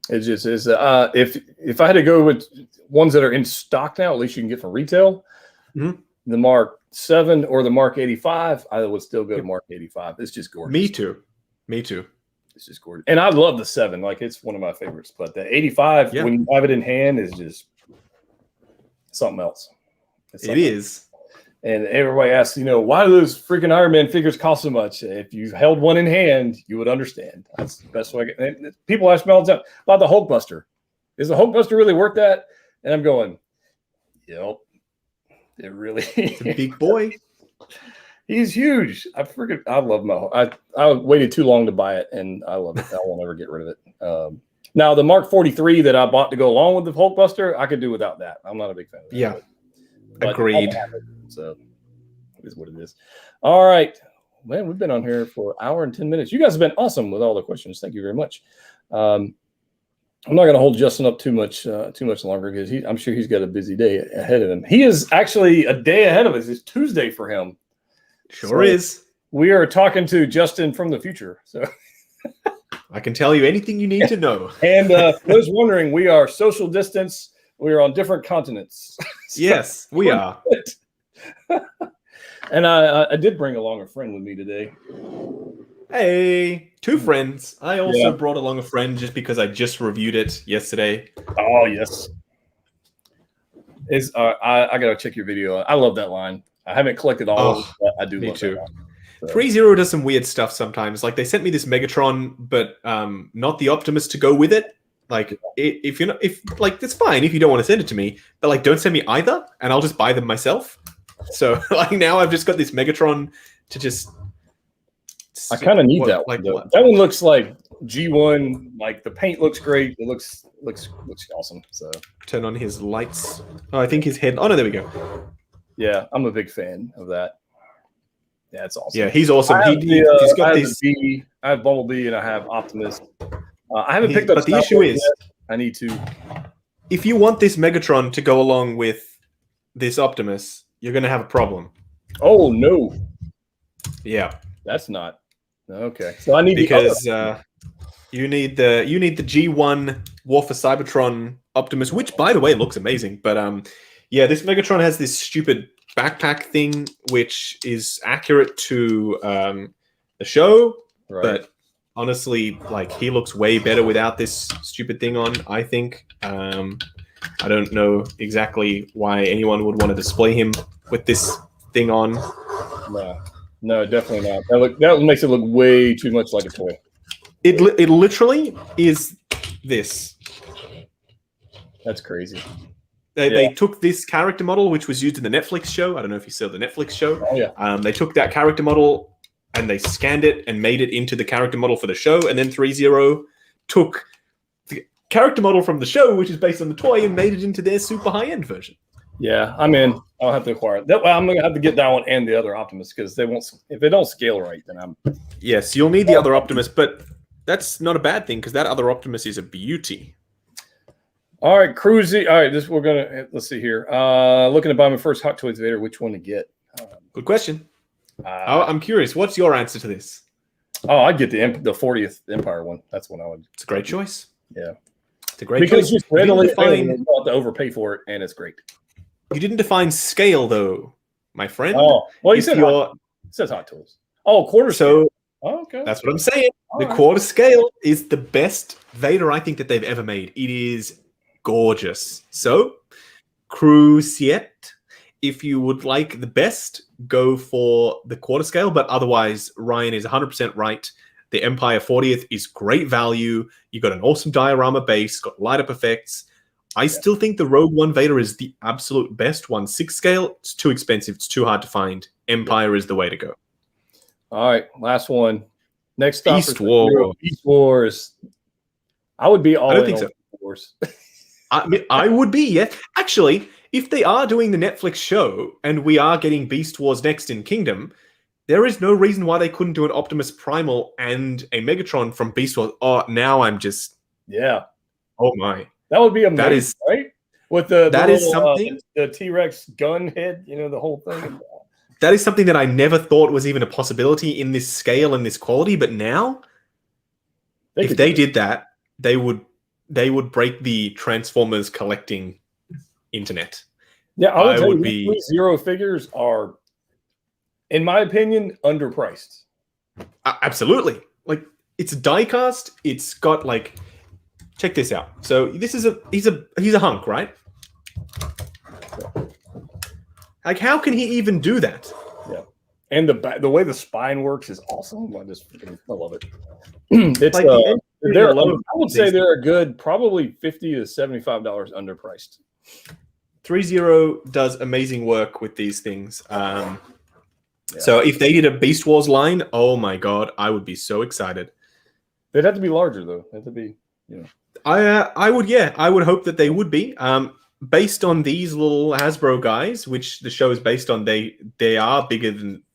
A: It just is. If I had to go with ones that are in stock now, at least you can get from retail, the Mark VII or the Mark 85, I would still go to Mark 85. It's just gorgeous.
B: Me too.
A: It's just gorgeous. And I love the 7. Like, it's one of my favorites. But the 85, when you have it in hand, is just something else.
B: It is.
A: And everybody asks, why do those freaking Iron Man figures cost so much? If you held one in hand, you would understand. That's the best way. People ask me all the time about the Hulkbuster. Is the Hulkbuster really worth that? And I'm going, yep. It really
B: It's a big boy.
A: He's huge. I love my. I waited too long to buy it, and I love it. I won't ever get rid of it. Now the Mark 43 that I bought to go along with the Hulkbuster, I could do without that. I'm not a big fan of that.
B: Yeah,
A: but
B: agreed.
A: So it is what it is. All right, man. We've been on here for an hour and 10 minutes. You guys have been awesome with all the questions. Thank you very much. I'm not going to hold Justin up too much longer because I'm sure he's got a busy day ahead of him. He is actually a day ahead of us. It's Tuesday for him.
B: Sure is.
A: We are talking to Justin from the future. So
B: I can tell you anything you need to know.
A: And those wondering, we are social distance. We are on different continents.
B: So yes, we are.
A: And I did bring along a friend with me today.
B: Hey, 2 friends. I also brought along a friend just because I just reviewed it yesterday.
A: Oh, yes. I got to check your video. I love that line. I haven't collected all of it, but I do love
B: too.
A: that line. So.
B: 3-0 does some weird stuff sometimes. Like they sent me this Megatron, but not the Optimus to go with it. Like if it's fine if you don't want to send it to me, but like don't send me either, and I'll just buy them myself. So like now I've just got this Megatron to just.
A: I kind of need that one. That one looks like G1. Like the paint looks great. It looks awesome. So
B: turn on his lights. Oh, I think his head. Oh no, there we go.
A: Yeah, I'm a big fan of that. Yeah, it's awesome.
B: Yeah, he's awesome. He's got this.
A: I have Bumblebee and I have Optimus. I haven't picked up.
B: But the issue is,
A: I need to.
B: If you want this Megatron to go along with this Optimus, you're going to have a problem.
A: Oh no.
B: Yeah,
A: that's not okay. So I need
B: because you need the G1 War for Cybertron Optimus, which by the way looks amazing. But yeah, this Megatron has this stupid backpack thing, which is accurate to the show,
A: right.
B: But honestly, like he looks way better without this stupid thing on. I think. I don't know exactly why anyone would want to display him with this thing on.
A: No, definitely not. That makes it look way too much like a toy.
B: It literally is this.
A: That's crazy.
B: They took this character model, which was used in the Netflix show. I don't know if you saw the Netflix show.
A: Oh, yeah.
B: They took that character model and they scanned it and made it into the character model for the show. And then 3-0 took the character model from the show, which is based on the toy, and made it into their super high-end version.
A: Yeah, I'm in. I'll have to acquire it. I'm going to have to get that one and the other Optimus because they won't. If they don't scale right, then I'm.
B: Yes, you'll need the other Optimus, but that's not a bad thing because that other Optimus is a beauty.
A: All right, Cruzy. All right, let's see here. Looking to buy my first Hot Toys Vader. Which one to get?
B: Good question. I'm curious. What's your answer to this?
A: Oh, I'd get the 40th Empire one. That's what I would.
B: It's a great choice.
A: Yeah,
B: it's a great choice.
A: Because just readily available to overpay for it, and it's great.
B: You didn't define scale, though, my friend.
A: Oh, well, you said it says Hot Toys. Oh, quarter scale. Oh, okay.
B: That's what I'm saying. The quarter scale is the best Vader I think that they've ever made. It is gorgeous. So, Cruciette, if you would like the best, go for the quarter scale. But otherwise, Ryan is 100% right. The Empire 40th is great value. You got an awesome diorama base, got light up effects. I still think the Rogue One Vader is the absolute best 1/6 scale. It's too expensive. It's too hard to find. Empire is the way to go.
A: All right, last one. Next stop
B: Beast Wars.
A: Beast Wars. I would be all
B: I don't
A: in
B: think
A: on
B: so.
A: Beast Wars.
B: I would be, yeah. Actually, if they are doing the Netflix show and we are getting Beast Wars next in Kingdom, there is no reason why they couldn't do an Optimus Primal and a Megatron from Beast Wars. Oh, now I'm just...
A: Yeah.
B: Oh, my.
A: That would be amazing, right? With the
B: something
A: the T-Rex gun head, the whole thing.
B: That is something that I never thought was even a possibility in this scale and this quality. But now, if they did that, they would break the Transformers collecting internet.
A: Yeah, I would be 0 figures are, in my opinion, underpriced.
B: Absolutely, like it's a die cast. It's got like. Check this out. So this is he's a hunk, right? Like, how can he even do that?
A: Yeah, and the way the spine works is awesome. I love it. It's
B: Like
A: they're I would say they're a good probably $50 to $75 underpriced.
B: 3-0 does amazing work with these things. So if they did a Beast Wars line, oh my god, I would be so excited.
A: They'd have to be larger though. They'd have to be,
B: I would hope that they would be. Based on these little Hasbro guys, which the show is based on, they are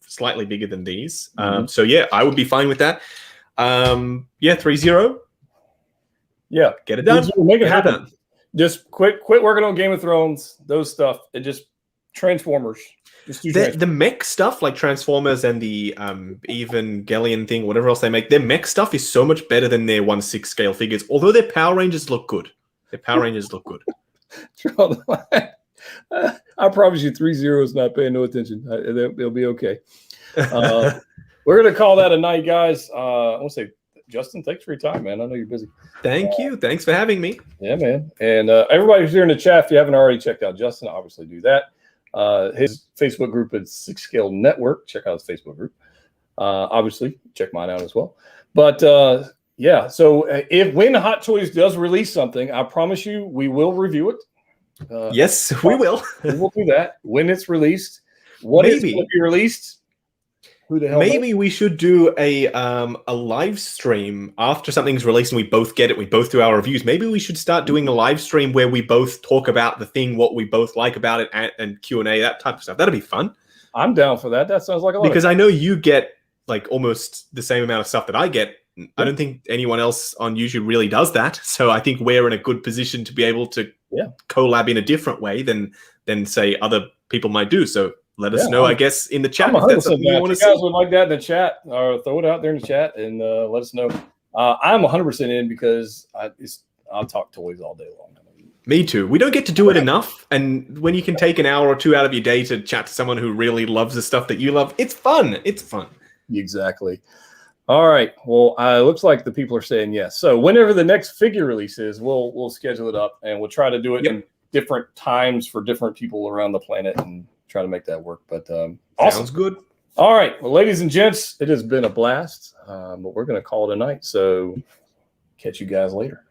B: slightly bigger than these. So yeah, I would be fine with that. 3-0.
A: Yeah,
B: get it done.
A: Make it happen. Just quit working on Game of Thrones, those stuff. It just Transformers.
B: The mech stuff, like Transformers and the Evangelion thing, whatever else they make, their mech stuff is so much better than their 1/6 scale figures. Although their Power Rangers look good.
A: I promise you, 3-0 is not paying no attention. They'll be okay. We're gonna call that a night, guys. I want to say, Justin, thanks for your time, man. I know you're busy.
B: Thank you. Thanks for having me.
A: Yeah, man. And everybody who's here in the chat, if you haven't already checked out Justin, obviously do that. His Facebook group is 6 Scale Network. Check out his Facebook group. Obviously, check mine out as well. But yeah, so when Hot Toys does release something, I promise you we will review it.
B: Yes, we will.
A: We will do that when it's released. What is going to be released? Who the hell
B: Maybe knows? We should do a live stream after something's released and we both get it. We both do our reviews. Maybe we should start doing a live stream where we both talk about the thing, what we both like about it, and Q&A, that type of stuff. That'd be fun.
A: I'm down for that. That sounds like a lot.
B: Because I know you get like almost the same amount of stuff that I get. I don't think anyone else on YouTube really does that. So I think we're in a good position to be able to collab in a different way than say other people might do. So let us know, I guess, in the chat.
A: If that's something you want to see. Guys would like that in the chat, or throw it out there in the chat and let us know. I'm 100% in because I'll talk toys all day long.
B: Me too. We don't get to do it enough. And when you can take an hour or two out of your day to chat to someone who really loves the stuff that you love, it's fun. It's fun.
A: Exactly. All right. Well, looks like the people are saying yes. So whenever the next figure release is, we'll schedule it up and we'll try to do it in different times for different people around the planet and try to make that work. But awesome.
B: Sounds good.
A: All right. Well, ladies and gents, it has been a blast, but we're going to call it a night. So catch you guys later.